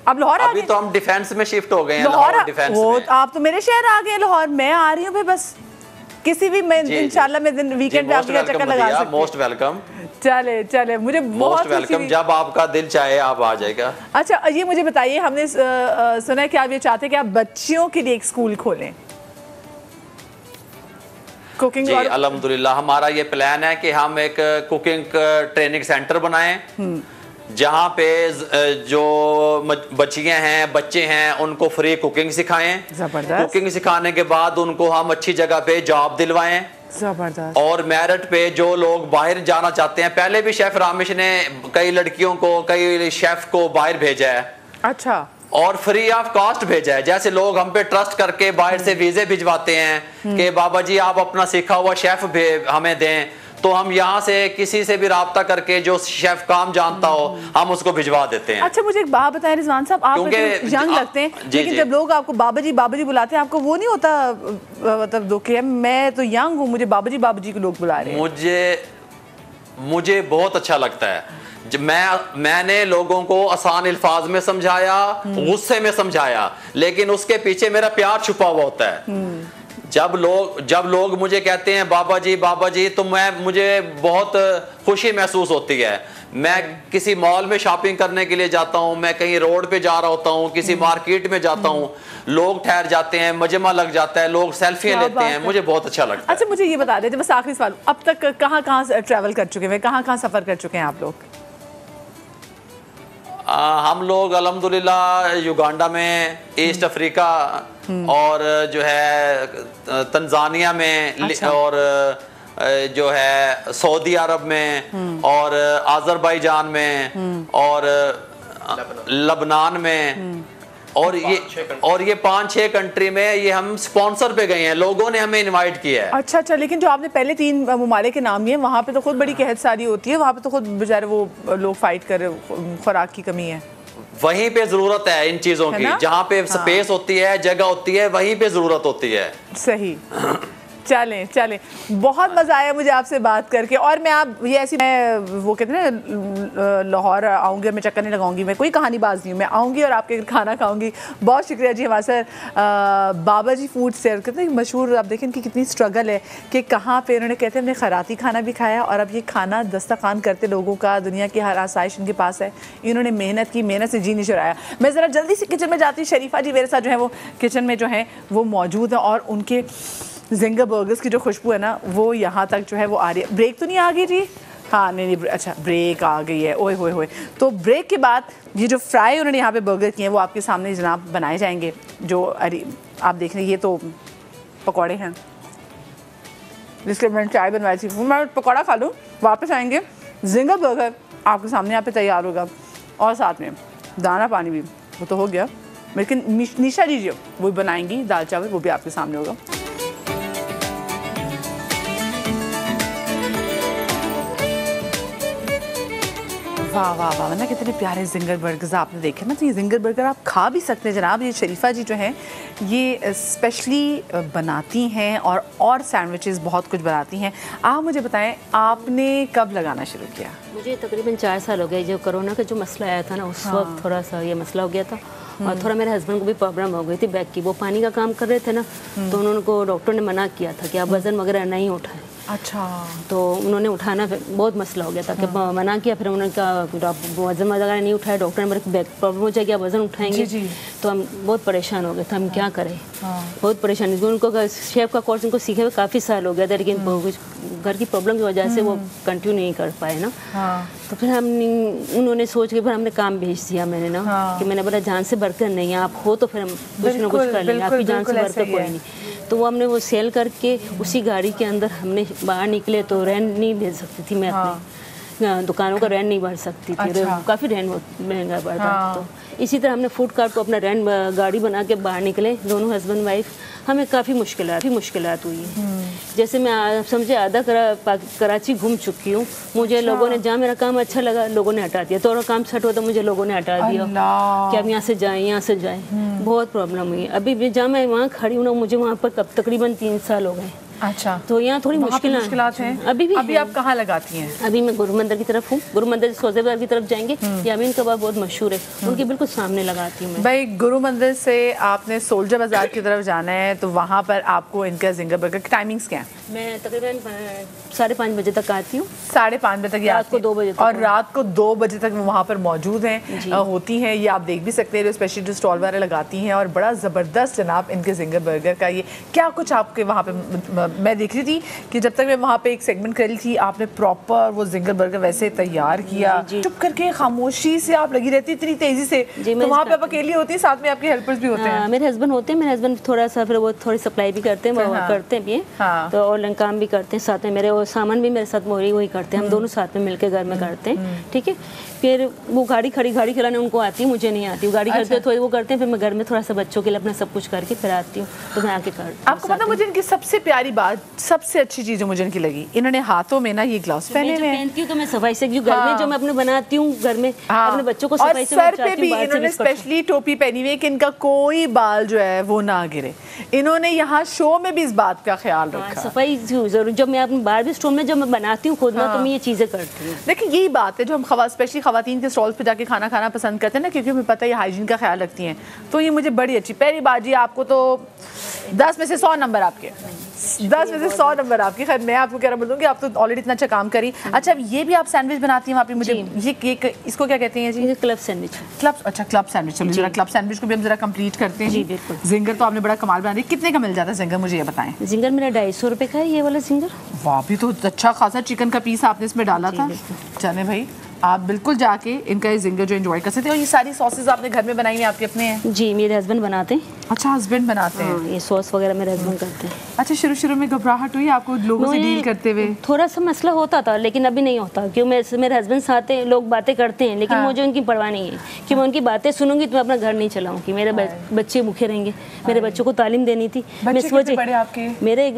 अब लाहौर अभी तो हम डिफेंस में शिफ्ट हो गए हैं। लाहौर डिफेंस में। आप तो मेरे शहर आ गए लाहौर, मैं आ रही हूँ फिर बस किसी भी मैं इंशाल्लाह मैं दिन वीकेंड पे आपके चक्कर लगा सकती हूँ। Most welcome. चले मुझे बहुत वेलकम, जब आपका दिल चाहे आप आ जाएगा। अच्छा ये मुझे बताइए, हमने सुना है कि आप ये चाहते हैं कि आप बच्चियों के लिए एक स्कूल खोलें कुकिंग? जी अल्हम्दुलिल्लाह, हमारा ये प्लान है कि हम एक कुकिंग ट्रेनिंग सेंटर बनाएं, जहाँ पे जो बच्चियां हैं, बच्चे हैं, उनको फ्री कुकिंग सिखाएं। कुकिंग सिखाने के बाद उनको हम अच्छी जगह पे जॉब दिलवाएं। जबरदस्त। और मेरिट पे जो लोग बाहर जाना चाहते हैं, पहले भी शेफ रामिश ने कई लड़कियों को, कई शेफ को बाहर भेजा है। अच्छा। और फ्री ऑफ कॉस्ट भेजा है। जैसे लोग हम पे ट्रस्ट करके बाहर से वीजे भिजवाते हैं कि बाबा जी आप अपना सीखा हुआ शेफ हमें दें, तो हम यहाँ से किसी से भी राब्ता करके जो शेफ काम जानता हो हम उसको भिजवा देते हैं। अच्छा मुझे एक बात बताएं रिजवान साहब, आप यंग लगते हैं, लेकिन जब लोग आपको बाबा जी बुलाते हैं, आपको वो नहीं होता मतलब दुख है, मैं तो यंग हूँ, मुझे बाबा जी को लोग बुला रहे हैं? मुझे बहुत अच्छा लगता है। मैंने लोगों को आसान अल्फाज में समझाया, गुस्से में समझाया, लेकिन उसके पीछे मेरा प्यार छुपा हुआ होता है। जब लोग मुझे कहते हैं बाबा जी तो मुझे बहुत खुशी महसूस होती है। मैं किसी मॉल में शॉपिंग करने के लिए जाता हूँ, मैं कहीं रोड पे जा रहा होता हूँ, किसी मार्केट में जाता हूँ, लोग ठहर जाते हैं, मजमा लग जाता है, लोग सेल्फियाँ लेते हैं, मुझे बहुत अच्छा लगता है। अच्छा मुझे ये बता देते बस आखिरी सवाल, अब तक कहाँ कहाँ ट्रैवल कर चुके हैं, कहाँ कहाँ सफ़र कर चुके हैं आप लोग? हम लोग अल्हम्दुलिल्लाह युगांडा में, ईस्ट अफ्रीका और जो है तंजानिया में, अच्छा। और जो है सऊदी अरब में और आज़रबाईजान में और लबनान में और ये 5-6 कंट्री में ये हम स्पॉन्सर पे गए हैं, लोगों ने हमें इनवाइट किया है। अच्छा अच्छा, लेकिन जो आपने पहले 3 ममालिक के नाम लिए वहाँ पे तो खुद बड़ी कहत सारी होती है, वहाँ पे तो खुद बेचारे वो लोग फाइट कर रहे, खुराक की कमी है। वहीं पे जरूरत है इन चीजों की, जहाँ पे स्पेस होती है, जगह होती है, वहीं पे जरूरत होती है। सही। चलें चलें, बहुत मज़ा आया मुझे आपसे बात करके। और मैं आप ये ऐसी, मैं वो कहते हैं ना लाहौर आऊँगी और मैं चक्कर नहीं लगाऊंगी, मैं कोई कहानीबाज नहीं हूँ, मैं आऊँगी और आपके खाना खाऊँगी। बहुत शुक्रिया जी हमारे सर बाबा जी फूड शेयर करते हैं, मशहूर। आप देखें कि कितनी स्ट्रगल है कि कहाँ पे उन्होंने कहते हैं हमने खैराती खाना भी खाया और अब ये खाना दस्तरखान करते लोगों का, दुनिया की हर आसाइश इनके पास है। इन्होंने मेहनत की, मेहनत से जी नहीं चुराया। मैं ज़रा जल्दी से किचन में जाती हूँ, शरीफा जी मेरे साथ जो है वो किचन में जो है वो मौजूद है और उनके जिंगर बर्गर्स की जो खुशबू है ना वो यहाँ तक जो है वो आ रही है। ब्रेक तो नहीं आ गई जी? हाँ नहीं, अच्छा ब्रेक आ गई है। ओए होए होए। तो ब्रेक के बाद ये जो फ्राई उन्होंने यहाँ पे बर्गर किए हैं वो आपके सामने जनाब बनाए जाएंगे। जो अरे आप देख रहे हैं ये तो पकौड़े हैं जिसके मैंने चाय बनवाई थी, मैं पकौड़ा खा लूँ, वापस आएंगे जिंगर बर्गर आपके सामने यहाँ पे तैयार होगा और साथ में दाना पानी भी, वो तो हो गया, लेकिन निशा जी जो वो बनाएंगी दाल चावल, वो भी आपके सामने होगा। वाह वाह वाह ना, कितने प्यारे जिंगर बर्गर्स आपने देखे ना। तो ये जिंगर बर्गर आप खा भी सकते हैं जनाब। ये शरीफा जी जो हैं ये स्पेशली बनाती हैं और सैंडविचेस बहुत कुछ बनाती हैं। आप मुझे बताएं आपने कब लगाना शुरू किया? मुझे तकरीबन 4 साल हो गए। जो कोरोना का जो मसला आया था ना उस वक्त थोड़ा सा ये मसला हो गया था और थोड़ा मेरे हस्बैंड को भी प्रॉब्लम हो गई थी बैक की। वो पानी का काम कर रहे थे ना तो उन्होंने को डॉक्टर ने मना किया था कि आप वज़न वगैरह नहीं उठाएं। अच्छा। तो उन्होंने उठाना बहुत मसला हो गया था कि मना किया। फिर उन्होंने कहा वज़न वगैरह नहीं उठाया, डॉक्टर ने बोला बैक प्रॉब्लम हो जाएगी, आप वज़न उठाएंगे। तो हम बहुत परेशान हो गए थे, हम क्या करें। बहुत परेशानी। उनको शेफ़ का कोर्स उनको सीखे हुए काफ़ी साल हो गया था, लेकिन घर की प्रॉब्लम की वजह से वो कंटिन्यू नहीं कर पाए ना। तो फिर उन्होंने सोच के फिर हमने काम भेज दिया मैंने ना कि मैंने बोला जान से बढ़कर नहीं, आप हो तो फिर हम कुछ ना कुछ कर लेंगे, आपकी जान से बढ़कर कोई नहीं। तो वो हमने वो सेल करके उसी गाड़ी के अंदर हमने बाहर निकले तो रेंट नहीं दे सकती थी मैं, अपनी दुकानों का रेंट नहीं भर सकती थी। अच्छा। काफ़ी रेंट महंगा पड़ता। तो इसी तरह हमने फूड कार्ट को अपना रेंट गाड़ी बना के बाहर निकले, दोनों हस्बैंड वाइफ। हमें काफ़ी मुश्किलात हुई है। जैसे मैं समझे आधा कराची घूम चुकी हूँ। मुझे लोगों ने जहाँ मेरा काम अच्छा लगा लोगों ने हटा दिया, थोड़ा काम सेट हुआ तो मुझे लोगों ने हटा दिया कि आप यहाँ से जाएं, यहाँ से जाएं। बहुत प्रॉब्लम हुई। अभी भी जहाँ मैं वहाँ खड़ी हूँ ना, मुझे वहाँ पर कब तकरीबन 3 साल हो गए। अच्छा। तो यहाँ थोड़ी मुश्किलात हैं अभी आप कहाँ लगाती हैं? अभी मैं गुरु मंदिर की तरफ हूँ। गुरु मंदिर सौदे बाजार की तरफ जाएंगे, यामीन कबाब बहुत मशहूर है, उनके बिल्कुल सामने लगाती हूँ मैं। भाई गुरु मंदिर से आपने सोल्जर बाजार की तरफ जाना है तो वहाँ पर आपको इनका जिंगर बर्गर की टाइमिंग्स क्या है? मैं तकरीबन 5:30 बजे तक आती हूँ। 5:30 बजे तक? रात को 2 बजे तक। और रात को 2 बजे तक वहाँ पर मौजूद हैं, होती हैं। ये आप देख भी सकते हैं, स्पेशली जो स्टॉल वगैरह लगाती हैं और बड़ा ज़बरदस्त जनाब इनके जिंगर बर्गर का ये क्या कुछ आपके वहाँ पे मैं देख रही थी कि जब तक मैं वहाँ पे एक सेगमेंट कर रही थी आपने प्रॉपर वो जिंगर बर्गर वैसे तैयार किया। चुप करके खामोशी से आप लगी रहती इतनी तेजी से। तो वहाँ पे आप अकेली होती है, साथ में आपके हेल्पर्स भी होते हैं? मेरे हस्बैंड होते हैं। मेरे हस्बैंड थोड़ा सा फिर वो थोड़ी सप्लाई भी करते हैं, वो करते भी हैं। तो ऑनलाइन काम भी करते हैं साथ में, मेरे वो सामान भी मेरे साथ वही करते हैं। हम दोनों साथ में मिलकर घर में करते हैं। ठीक है। फिर वो गाड़ी खिलाने उनको आती है, मुझे नहीं आती। वो गाड़ी खड़ते थोड़ी वो करते हैं, फिर मैं घर में थोड़ा सा बच्चों के लिए अपना सब कुछ करके फिर आती हूँ। तो मैं आके कर आपको पता मुझे इनकी सबसे प्यारी बात, सबसे अच्छी चीज जो मुझे इनकी लगी, इन्होंने हाथों में ना ये ग्लव्स पहने हुए हैं। तो मैं सफाई से जो घर में जो मैं अपने बनाती हूँ घर में अपने बच्चों को सफाई से सर पे भी इन्होंने स्पेशली टोपी पहनी हुई है कि इनका कोई बाल जो है वो ना गिरे। इन्होंने यहाँ शो में भी इस बात का ख्याल रखा। सफाई जरूर, जब मैं अपने बारबी स्टोर में जब मैं बनाती हूँ खुद ना तो मैं ये चीजें करती हूँ। देखिए यही बात है जो हम स्पेशली ख़वातीन के स्टॉल्स पे जाके खाना खाना पसंद करते हैं ना, क्योंकि हमें पता है ये हाइजीन का ख्याल रखती हैं, तो ये मुझे बड़ी अच्छी पहली बात जी। आपको तो 10 में से 100 नंबर आपके, 10 में से 100 नंबर आपकी। खैर मैं आपको क्या बोलूँगी, आप तो ऑलरेडी इतना अच्छा काम करी। अच्छा ये भी आप सैंडविच बनाती हैं वहाँ पे, मुझे ये केक इसको क्या कहते हैं जी? Club sandwich. क्लब, अच्छा क्लब सैंडविच। चलो जरा क्लब सैंडविच को भी हम जरा कंप्लीट करते हैं। जी बिल्कुल। जिंगर तो आपने बड़ा कमाल बना दिया। कितने का मिल जाता है जिंगर, मुझे ये बताएं। जिंगर मेरा 250 रुपये का है ये वाला जिंगर। वाह, भी तो अच्छा खासा चिकन का पीस आपने इसमें डाला था। चले भाई, आप बिल्कुल जाके इनका ये जिंगर जो एंजॉय कर सकते हैं। और ये सारी सॉसेज आपने घर में बनाई हैं, आपके अपने हैं? जी मेरे हस्बैंड बनाते हैं। अच्छा, हस्बैंड बनाते हैं। ये सॉस वगैरह मेरे हस्बैंड करते हैं। अच्छा, शुरू में घबराहट हुई आपको लोगों से डील करते हुए? थोड़ा सा मसला होता था, लेकिन अभी नहीं होता, क्योंकि मेरे हस्बैंड साथ हैं, लोग बातें करते हैं, लेकिन मुझे उनकी परवाह नहीं है कि मैं उनकी बातें सुनूंगी तो मैं अपना घर नहीं चलाऊंगी। मेरे बच्चे भूखे रहेंगे, मेरे बच्चों को तालीम देनी थी। मैं इस वजह मेरे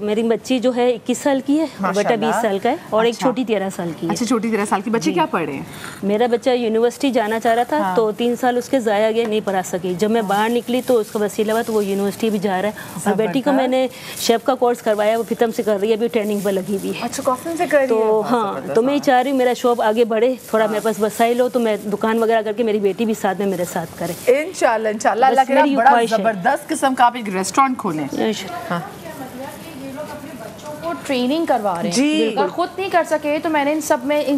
मेरी बच्ची जो है 21 साल की है, बेटा 20 साल का है, और एक छोटी 13 साल की है। अच्छा, छोटी 13 साल की। बच्चे क्या पढ़ रहे हैं? मेरा बच्चा यूनिवर्सिटी जाना चाह रहा था, तो 3 साल उसके ज़ाया गए, नहीं पढ़ा सकी। जब मैं बाहर निकली तो उसका वसीला हुआ, तो वो यूनिवर्सिटी भी जा रहा है। और बेटी को मैंने शेफ का कोर्स करवाया, वो फितम से कर रही है, अभी ट्रेनिंग पर लगी हुई है। अच्छा, कॉफिन से कर रही है। तो हाँ, तो मैं चाह रही हूँ मेरा शॉप आगे बढ़े, थोड़ा मेरे पास वसाइल हो, तो मैं दुकान वगैरह करके मेरी बेटी भी साथ में मेरे साथ करे। इंशाल्लाह इंशाल्लाह, अल्लाह करे बड़ा जबरदस्त किस्म का आप एक रेस्टोरेंट खोलें। ट्रेनिंग करवा रहे हैं जी। अगर खुद नहीं कर सके तो मैंने इन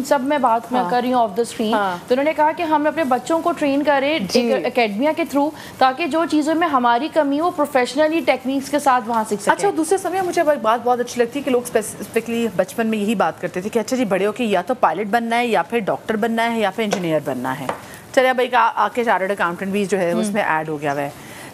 सब में बात मैं कर रही हूँ ऑफ द स्क्रीन। तो उन्होंने कहा कि हम अपने बच्चों को ट्रेन करें एक एकेडमिया के थ्रू, ताकि जो चीज़ों में हमारी कमी हो प्रोफेशनली टेक्निक्स के साथ वहाँ सीख सकें। अच्छा, दूसरे समय मुझे बात बहुत अच्छी लगती है कि लोग स्पेसिफिकली बचपन में यही बात करते थे कि अच्छा जी बड़े हो के या तो पायलट बनना है, या फिर डॉक्टर बनना है, या फिर इंजीनियर बनना है। चलिए भाई आके चार्टर्ड अकाउंटेंट भी जो है उसमें ऐड हो गया हुआ है,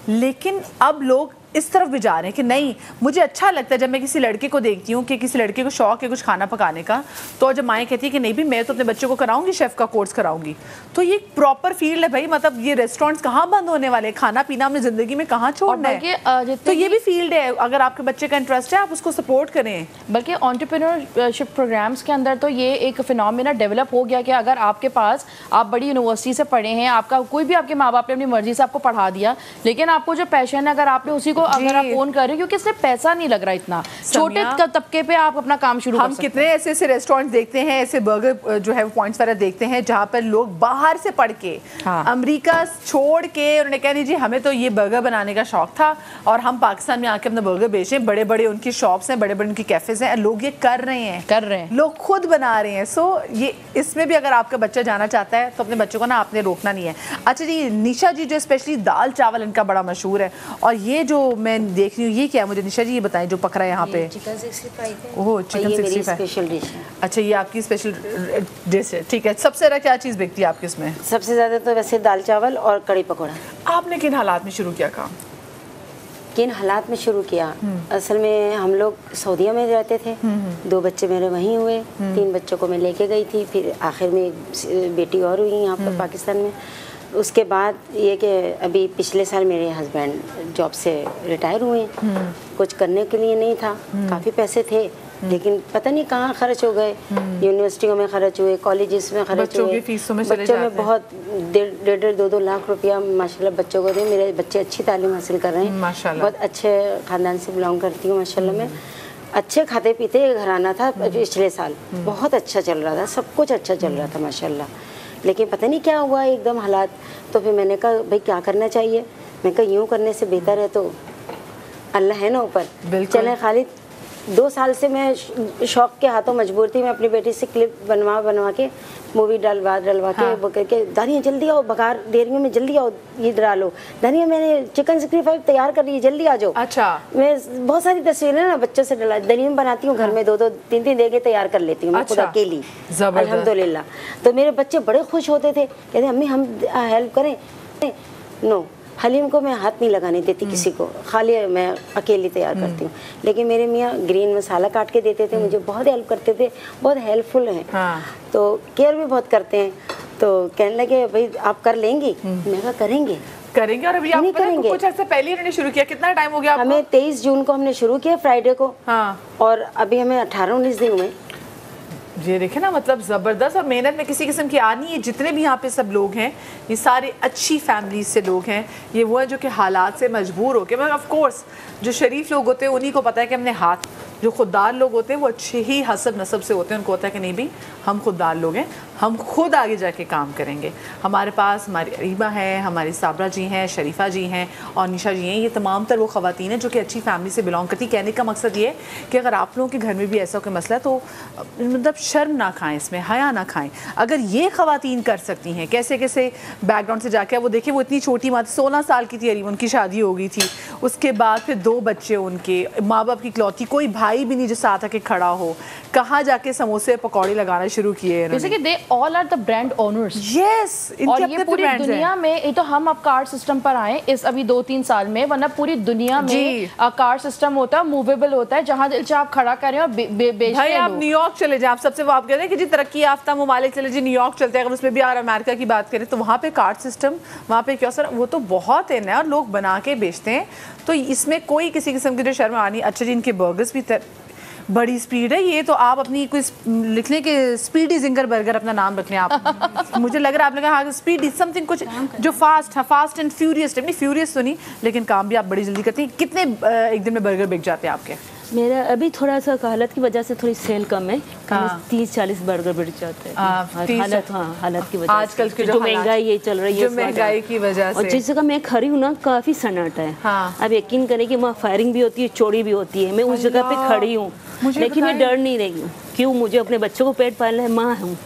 लेकिन अब लोग इस तरफ भी जा रहे हैं कि नहीं, मुझे अच्छा लगता है जब मैं किसी लड़के को देखती हूँ कि किसी लड़के को शौक है कुछ खाना पकाने का, तो जब माएँ कहती है कि नहीं भी मैं तो अपने बच्चों को कराऊंगी, शेफ़ का कोर्स कराऊंगी, तो ये प्रॉपर फील्ड है भाई। मतलब ये रेस्टोरेंट्स कहाँ बंद होने वाले, खाना पीना हमने ज़िंदगी में कहाँ छोड़ना है, तो ये भी फील्ड है। अगर आपके बच्चे का इंटरेस्ट है आप उसको सपोर्ट करें। बल्कि एंटरप्रेन्योरशिप प्रोग्राम्स के अंदर तो ये एक फिनोमेना डेवलप हो गया कि अगर आपके पास, आप बड़ी यूनिवर्सिटी से पढ़े हैं, आपका कोई भी, आपके माँ बाप ने अपनी मर्जी से आपको पढ़ा दिया, लेकिन आपको जो पैशन है अगर आपने उसी को अगर आप ओन कर रहे हो, क्योंकि इसमें पैसा नहीं लग रहा इतना, छोटे तबके पे आप अपना काम शुरू कर सकते हैं। हम कितने ऐसे रेस्टोरेंट देखते हैं, ऐसे बर्गर जो है पॉइंट्स वगैरह देखते हैं जहाँ पर लोग बाहर से पढ़ के अमेरिका छोड़ के उन्होंने कहा नहीं जी हमें तो ये बर्गर बनाने का शौक था और हम पाकिस्तान में आके अपना बर्गर बेचे। बड़े बड़े उनकी शॉप्स हैं, बड़े बड़े उनकी कैफेज हैं, लोग ये कर रहे हैं, लोग खुद बना रहे हैं। सो ये इसमें भी अगर आपका बच्चा जाना चाहता है तो अपने बच्चों को ना आपने रोकना नहीं है। अच्छा जी, निशा जी जो स्पेशली दाल चावल इनका बड़ा मशहूर है, और ये जो मैं देख रही हूँ ये क्या है, मुझे निशा जी ये बताएं जो पक रहा है यहाँ पे। चिकन 65 है। ओह, चिकन 65 स्पेशल डिश है। अच्छा, ये आपकी स्पेशल डिश है, ठीक है। सबसे ज़्यादा क्या चीज़ बिकती है आपके इसमें? सबसे ज़्यादा तो वैसे दाल चावल और कड़ी पकौड़ा। आपने किन हालात में शुरू किया काम? किन हालात में शुरू किया? असल में हम लोग सऊदीया में रहते थे, 2 बच्चे मेरे वहीं हुए, 3 बच्चों को मैं लेके गई थी, फिर आखिर में एक बेटी और हुई यहाँ पर पाकिस्तान में। उसके बाद ये कि अभी पिछले साल मेरे हस्बैंड जॉब से रिटायर हुए, कुछ करने के लिए नहीं था, काफ़ी पैसे थे लेकिन पता नहीं कहाँ खर्च हो गए, यूनिवर्सिटियों में खर्च हुए, कॉलेजेस में खर्च हुए, बच्चों में बहुत 1.5-2 लाख रुपया माशाल्लाह बच्चों को दे। मेरे बच्चे अच्छी तालीम हासिल कर रहे हैं, बहुत अच्छे ख़ानदान से बिलोंग करती हूँ माशाल्लाह। मैं अच्छे खाते पीते घराना था, पिछले साल बहुत अच्छा चल रहा था, सब कुछ अच्छा चल रहा था माशाल्लाह। लेकिन पता नहीं क्या हुआ एकदम हालात, तो फिर मैंने कहा भाई क्या करना चाहिए, मैं कहा यूँ करने से बेहतर है तो अल्लाह है ना ऊपर। चले खालिद, 2 साल से मैं शौक के हाथों मजबूर थी, मैं अपनी बेटी से क्लिप बनवा के मूवी डलवा के वो करके, दानिया जल्दी आओ, बघार देरियों में जल्दी आओ, ये डालो, दानिया मैंने चिकन 65 तैयार कर ली, जल्दी आ जाओ। अच्छा, मैं बहुत सारी तस्वीरें ना बच्चों से डला दरिया में बनाती हूँ, घर में 2-2 3-3 देके तैयार कर लेती हूँ मैं खुद अकेली, अल्हम्दुलिल्लाह। तो मेरे बच्चे बड़े खुश होते थे, कहते अम्मी हम हेल्प करें। नो, हलीम को मैं हाथ नहीं लगाने देती किसी को, खाली मैं अकेली तैयार करती हूँ। लेकिन मेरे मियाँ ग्रीन मसाला काट के देते थे, मुझे बहुत हेल्प करते थे, बहुत हेल्पफुल हैं। तो केयर भी बहुत करते हैं। तो कहने लगे भाई आप कर लेंगी, मैं कहा करेंगे। और अभी आप करेंगे कुछ अर्से पहले इन्होंने शुरू किया, कितना टाइम हो गया आपको? हमें 23 जून को हमने शुरू किया, फ्राइडे को, और अभी हमें 18-19 दिन हुए। ये देखे ना, मतलब ज़बरदस्त, और मेहनत में किसी किस्म की आनी है। जितने भी यहाँ पे सब लोग हैं ये सारे अच्छी फैमिली से लोग हैं, ये वो है जो कि हालात से मजबूर होकर, मगर ऑफ कोर्स जो शरीफ लोग होते हैं उन्हीं को पता है कि हमने हाथ, जो खुददार लोग होते हैं वो अच्छे ही हसब नसब से होते हैं, उनको होता है कि नहीं भी हम खुददार लोग हैं, हम खुद आगे जाके काम करेंगे। हमारे पास हमारी अरीबा है, हमारी साबरा जी हैं, शरीफा जी हैं और निशा जी हैं। ये तमाम तर वो ख़वातीन हैं जो कि अच्छी फैमिली से बिलोंग करती। कहने का मकसद ये है कि अगर आप लोगों के घर में भी ऐसा कोई मसला है तो मतलब शर्म ना खाएं, इसमें हया ना खाएं। अगर ये ख़वातीन कर सकती हैं, कैसे कैसे बैकग्राउंड से जाके, वो देखिए वो इतनी छोटी माँ 16 साल की थी अरीब, उनकी शादी हो गई थी, उसके बाद फिर 2 बच्चे उनके, माँ बाप की इकलौती, कोई भाई भी नहीं जो साथ आके खड़ा हो, कहाँ जाके समोसे पकौड़े लगाना शुरू किए। जैसे कि they all are the brand owners. Yes, और ये पूरी दुनिया में, ये तो हम अब कार्ड सिस्टम पर आए इस अभी 2-3 साल में, वरना पूरी दुनिया में कार्ड सिस्टम होता है, मूवेबल होता है, जहाँ दिल चाहे आप खड़ा करें और बेचते हैं। भाई आप न्यूयॉर्क चले जाए, आप सबसे वो आप कहते हैं कि जी तरक्की याफ्ता ममालिक चले जी न्यूयॉर्क चलते हैं, अगर उसमें भी और अमेरिका की बात करें तो वहाँ पे कार्ड सिस्टम, वहाँ पे क्या सर, वो तो बहुत इन है और लोग बना के बेचते हैं। तो इसमें कोई किसी किस्म की जो शर्म आनी। अच्छा जी, इनके बर्गर्स भी बड़ी स्पीड है। ये तो आप अपनी कोई लिखने के स्पीडी जिंगर बर्गर अपना नाम रख लें आप। मुझे लग रहा है आपने कहा हाँ स्पीडी समथिंग कुछ जो फास्ट, हाँ फास्ट एंड फ्यूरियस, नहीं फ्यूरियस तो नहीं, लेकिन काम भी आप बड़ी जल्दी करती हैं। कितने एक दिन में बर्गर बिक जाते हैं आपके? मेरा अभी थोड़ा सा हालत की वजह से थोड़ी सेल कम है, 30-40 बर्गर बिक जाते हैं। हालत की वजह, आजकल की जो महंगाई ये चल रही है, महंगाई की वजह से। और जिस जगह मैं खड़ी हूँ ना काफ़ी सन्नाटा है। अब यकीन करें कि वहाँ फायरिंग भी होती है, चोरी भी होती है। मैं उस जगह पे खड़ी हूँ, लेकिन मैं डर नहीं रही हूँ। क्यों? मुझे अपने बच्चों को पेट पालना है, माँ हूँ,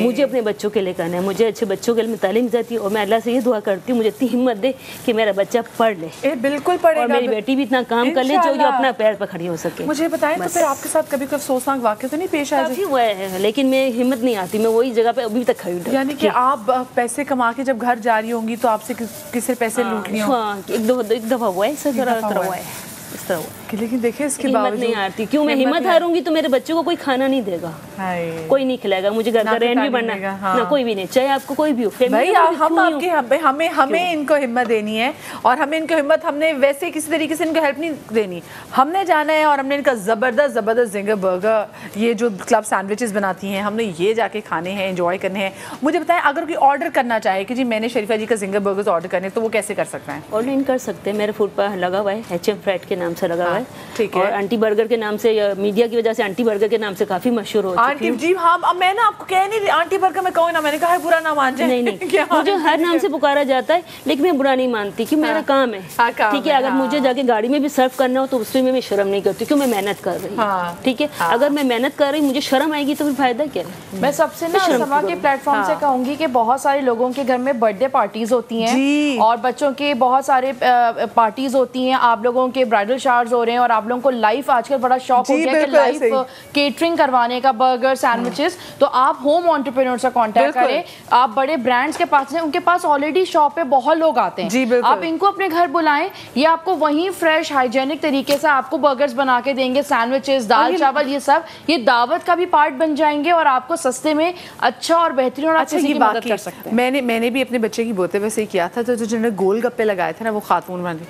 मुझे अपने बच्चों के लिए करना है, मुझे अच्छे बच्चों के लिए तालीम जाती है। और मैं अल्लाह से ये दुआ करती हूँ मुझे इतनी हिम्मत दे कि मेरा बच्चा पढ़ ले। बिल्कुल पढ़ेगा। और मेरी बेटी भी इतना काम कर ले जो अपना पैर पर खड़ी हो सके। मुझे बताएं तो फिर आपके साथ कभी कोई अफसोसनाक वाक़या तो नहीं पेश आया? काफ़ी हुआ है, लेकिन मैं हिम्मत नहीं आती, मैं वही जगह पे अभी तक खड़ी हूँ। यानी कि आप पैसे कमा के जब घर जा रही होंगी तो आपसे किसी पैसे लूट लिए? हाँ, एक दफ़ा हुआ है, इस तरह हुआ है, इस तरह हुआ। लेकिन देखिए इसके हिम्मत नहीं आती। क्यों? मैं हिम्मत हारूंगी तो मेरे बच्चों को कोई खाना नहीं देगा, कोई नहीं खिलाएगा, मुझे घर का रेंट भी बनना है ना, कोई भी नहीं, चाहे आपको कोई भी हो। भाई हम आपके हमें इनको हिम्मत देनी है, और हमें इनको हिम्मत, हमने वैसे किसी तरीके से इनको हेल्प नहीं देनी, हमने जाना है और हमने इनका ज़बरदस्त जिंगर बर्गर, ये जो क्लब सैंडविचेस बनाती हैं, हमने ये जाके खाने हैं, एंजॉय करने हैं। मुझे बताएं अगर कोई ऑर्डर करना चाहे कि जी मैंने शरीफा जी का जिंगर बर्गर ऑर्डर करने, तो वो कैसे कर सकता है? ऑनलाइन कर सकते हैं, मेरे फूड पर लगा हुआ है, HM फ्रेट के नाम से लगा हुआ है। ठीक है। और आंटी बर्गर के नाम से, मीडिया की वजह से आंटी बर्गर के नाम से काफी मशहूर हो आंटी जी। हाँ, अब मैं ना आपको कह नहीं रही आंटी बर्गर, मैं कहूँ ना, मैंने कहा है बुरा ना मान जाए। नहीं मुझे हर नाम से पुकारा जाता है, लेकिन मैं बुरा नहीं मानती कि मेरा काम है। ठीक है, अगर मुझे जाके गाड़ी में भी सर्व करना हो तो उसमें मैं शर्म नहीं करती, क्यों? मैं मेहनत कर रही हूँ। ठीक है, अगर मैं मेहनत कर रही मुझे शर्म आएगी तो फिर फायदा क्या है? मैं सबसे ना समा के प्लेटफॉर्म से कहूंगी कि बहुत सारे लोगों के घर में बर्थडे पार्टीज होती हैं और बच्चों के बहुत सारे पार्टीज होती हैं, आप लोगों के ब्राइडल शावर्स हो रहे हैं और आप लोगों को लाइफ आजकल बड़ा शौक हो गया कि लाइव केटरिंग करवाने का, बर्गर, सैंडविचेस, तो आप होम एंटरप्रेन्योर से कांटेक्ट करें। आप बड़े ब्रांड्स के पास हैं, उनके पास ऑलरेडी शॉप पे बहुत लोग आते हैं, आप इनको अपने घर बुलाएं, ये आपको वहीं फ्रेश हाइजेनिक तरीके से आपको बर्गर्स बना के देंगे, सैंडविचेस, दाल चावल, ये सब ये दावत का भी पार्ट बन जाएंगे और आपको सस्ते में अच्छा और बेहतरीन और अच्छा की मदद कर सकते हैं। मैंने भी अपने बच्चे की बोते वैसे ही किया था, तो जिन्होंने गोलगप्पे लगाए थे ना, वो खातून वाली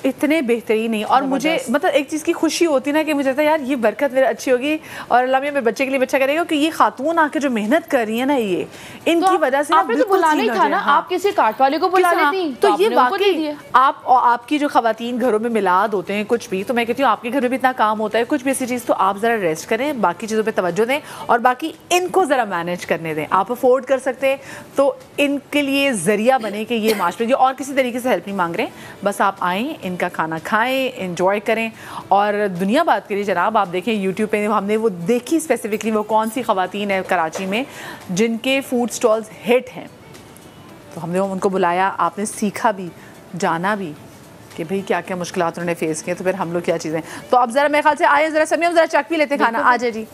इतने बेहतरीन नहीं, और मुझे मतलब एक चीज़ की खुशी होती ना कि मुझे लगता है यार ये बरकत मेरी अच्छी होगी और अल्लाह मेरे बच्चे के लिए बच्चा करेगा कि ये खातून आके जो मेहनत कर रही है ना, ये इनकी वजह से आपने तो बुलाना ही था ना, आप किसी काट वाले को बुला लेती। तो ये वाकई आप और आपकी जो खवातीन घरों में मिलाद होते हैं कुछ भी, तो मैं कहती हूँ आपके घर में भी इतना काम होता है, कुछ भी ऐसी चीज़, तो आप ज़रा रेस्ट करें, बाकी चीज़ों पर तवज्जो दें और बाकी इनको ज़रा मैनेज करने दें। आप अफोर्ड कर सकते हैं तो इनके लिए ज़रिया बने कि ये माशरे और किसी तरीके से हेल्प नहीं मांग रहे, बस आप आएँ, इनका खाना खाएं, एंजॉय करें और दुनिया बात करिए जनाब। आप देखें यूट्यूब पे हमने वो देखी स्पेसिफिकली वो कौन सी खवातीन है कराची में जिनके फूड स्टॉल्स हिट हैं, तो हमने उनको बुलाया, आपने सीखा भी, जाना भी कि भाई क्या क्या मुश्किलात उन्होंने फेस किए, तो फिर हम लोग क्या चीज़ें। तो अब ज़रा मेरे ख्याल से आए, ज़रा समय ज़रा चख भी लेते खाना। आ जाए जी।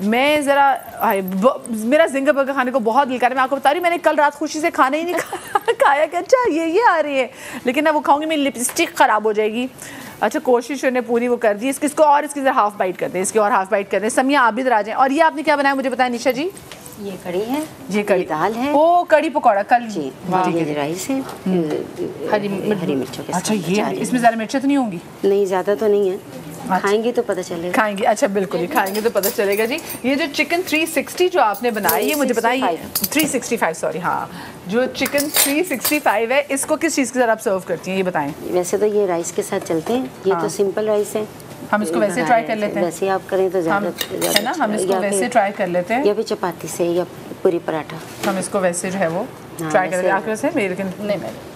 मैं ज़रा मेरा जिंगर बर्गर खाने को बहुत दिल कर रहा है, मैं आपको बता रही हूँ, मैंने कल रात खुशी से खाना ही नहीं खाया कि अच्छा ये आ रही है, लेकिन ना वो खाऊंगी मेरी लिपस्टिक ख़राब हो जाएगी। अच्छा कोशिश उन्हें पूरी वो कर दी, इसको और इसकी ज़रा हाफ बाइट कर दें, इसकी और हाफ बाइट कर दें। समिया आप भी इधर आ जाएं। और ये आपने क्या बनाया मुझे बताएं निशा जी? ये कड़ी है, ये कड़ी दाल है, वो कड़ी पकौड़ा कल जी, ये राइस है, हरी मिर्चों के साथ। अच्छा ये इसमें ज़्यादा मिर्चें तो नहीं होंगी? नहीं, ज़्यादा तो नहीं है, खाएंगे तो पता चलेगा। खाएंगे, अच्छा बिल्कुल, खाएंगे तो पता चलेगा जी। ये जो चिकन 360 जो आपने बनाया, ये मुझे बताइए 365 सॉरी, हाँ, जो चिकन 365 है, इसको किस चीज़ के साथ आप सर्व करती हैं ये बताएं? वैसे तो ये राइस के साथ चलते हैं, ये तो सिंपल राइस है, हम इसको वैसे ट्राई कर लेते हैं। वैसे आप करें तो ज़्यादा है ना, हम इसको वैसे ट्राई कर लेते हैं या फिर चपाती से या पूरी पराठा। हम इसको वैसे जो है वो ट्राई कर लेते हैं। आखिर से मेरे नहीं मेरे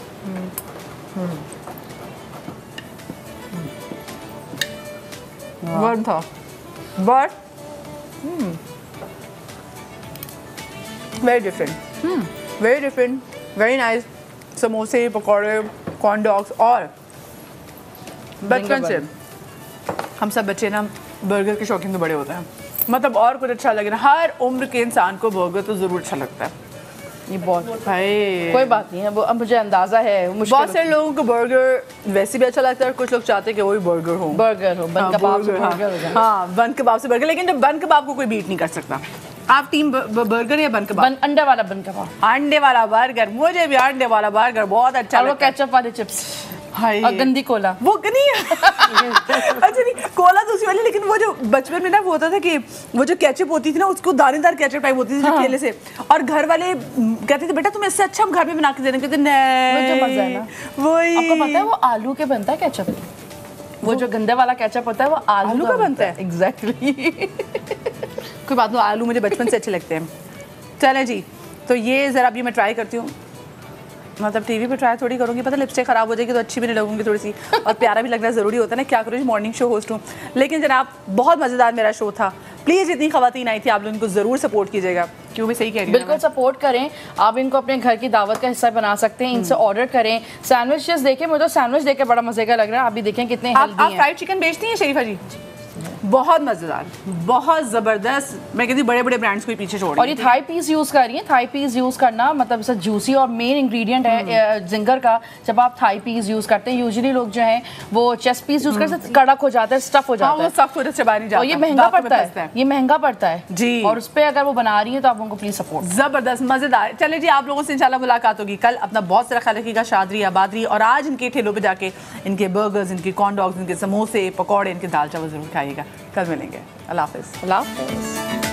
वन था but very different very nice. समोसे, पकौड़े, कॉर्न डॉग्स। और बचपन से हम सब बच्चे ना बर्गर के शौकीन तो बड़े होते हैं, मतलब और कुछ अच्छा लगे ना, हर उम्र के इंसान को बर्गर तो ज़रूर अच्छा लगता है। ये बहुत भाई कोई बात नहीं है, वो अब मुझे अंदाजा है। बहुत से लोगों को बर्गर वैसे भी अच्छा लगता है और कुछ लोग चाहते हैं कि वही बर्गर हो, बन कबाब से बर्गर हो जाए। हाँ, बन कबाब से बर्गर। लेकिन जब बन कबाब को कोई बीट नहीं कर सकता। आप टीम बर्गर या बन कबाब? अंडे वाला बन कबाब। अंडे वाला बर्गर, मुझे भी अंडे वाला बर्गर बहुत अच्छा लगता है। और वो केचप वाले चिप्स और गंदी कोला, वो नहीं अच्छा नहीं, कोला दूसरी वाली। लेकिन वो जो बचपन में ना वो होता था कि वो जो केचप होती थी ना, उसको दानेदार केचप टाइप होती थी जो केले से, और घर वाले कहते थे बेटा तुम्हें इससे अच्छा हम घर में बना के दे रहे हैं। कहते नहीं, वही। आपको पता है वो आलू के बनता है केचप? वो जो गंदे वाला केचप होता है वो आलू का बनता है। एग्जैक्टली। कोई बात नहीं, आलू मुझे बचपन से अच्छे लगते हैं। चलें जी, तो ये ज़रा अभी मैं ट्राई करती हूँ। मतलब टीवी पे ट्राई थोड़ी करूँगी, पता लिपस्टिक ख़राब हो जाएगी तो अच्छी भी नहीं लगूंगी थोड़ी सी, और प्यारा भी लगना ज़रूरी होता है ना। क्या करूँ, मॉर्निंग शो होस्ट हूँ। लेकिन जनाब बहुत मज़ेदार मेरा शो था। प्लीज़ जितनी ख़वातीन आई थी आप लोग इनको ज़रूर सपोर्ट कीजिएगा। क्यों मैं सही कह रही हूँ? बिल्कुल सपोर्ट करें। आप इनको अपने घर की दावत का हिस्सा बना सकते हैं, इनसे ऑर्डर करें। सैंडविचेस देखें, मुझे तो सैंडविच देख के बड़ा मजे का लग रहा है। आप भी देखें कितने हेल्दी हैं। आप फ्राइड चिकन बेचती हैं शरीफा जी? बहुत मज़ेदार, बहुत ज़बरदस्त। मैं कहती हूँ बड़े बड़े ब्रांड्स को ही पीछे छोड़। और ये थाई पीस यूज़ कर रही हैं। थाई पीस यूज़ करना मतलब इसका जूसी और मेन इंग्रेडिएंट है जिंगर का। जब आप थाई पीस यूज़ करते हैं, यूजुअली लोग जो हैं वो चेस्ट पीस यूज़ करते हैं, कड़क हो जाता है, स्टफ हो जाता है। सख्त हो जाता है, चबा नहीं जाता। और ये महंगा पड़ता है, ये महंगा पड़ता है जी। और उस पर अगर वो बना रही है तो आप उनको प्लीज़ सपोर्ट। ज़बरदस्त, मज़ेदार। चले जी, आप लोगों से इंशाल्लाह मुलाकात होगी कल। अपना बहुत सारा ख्याल रखिएगा। शादरी आबादरी, और आज इनके ठेलों पे जाके इनके बर्गर्स, इनके कॉर्न डॉग्स, इनके समोसे, पकौड़े, इनके दाल चावल ज़रूर खाइएगा। कल मिलेंगे। अल्लाह हाफ़िज़। अल्लाह हाफ़िज़।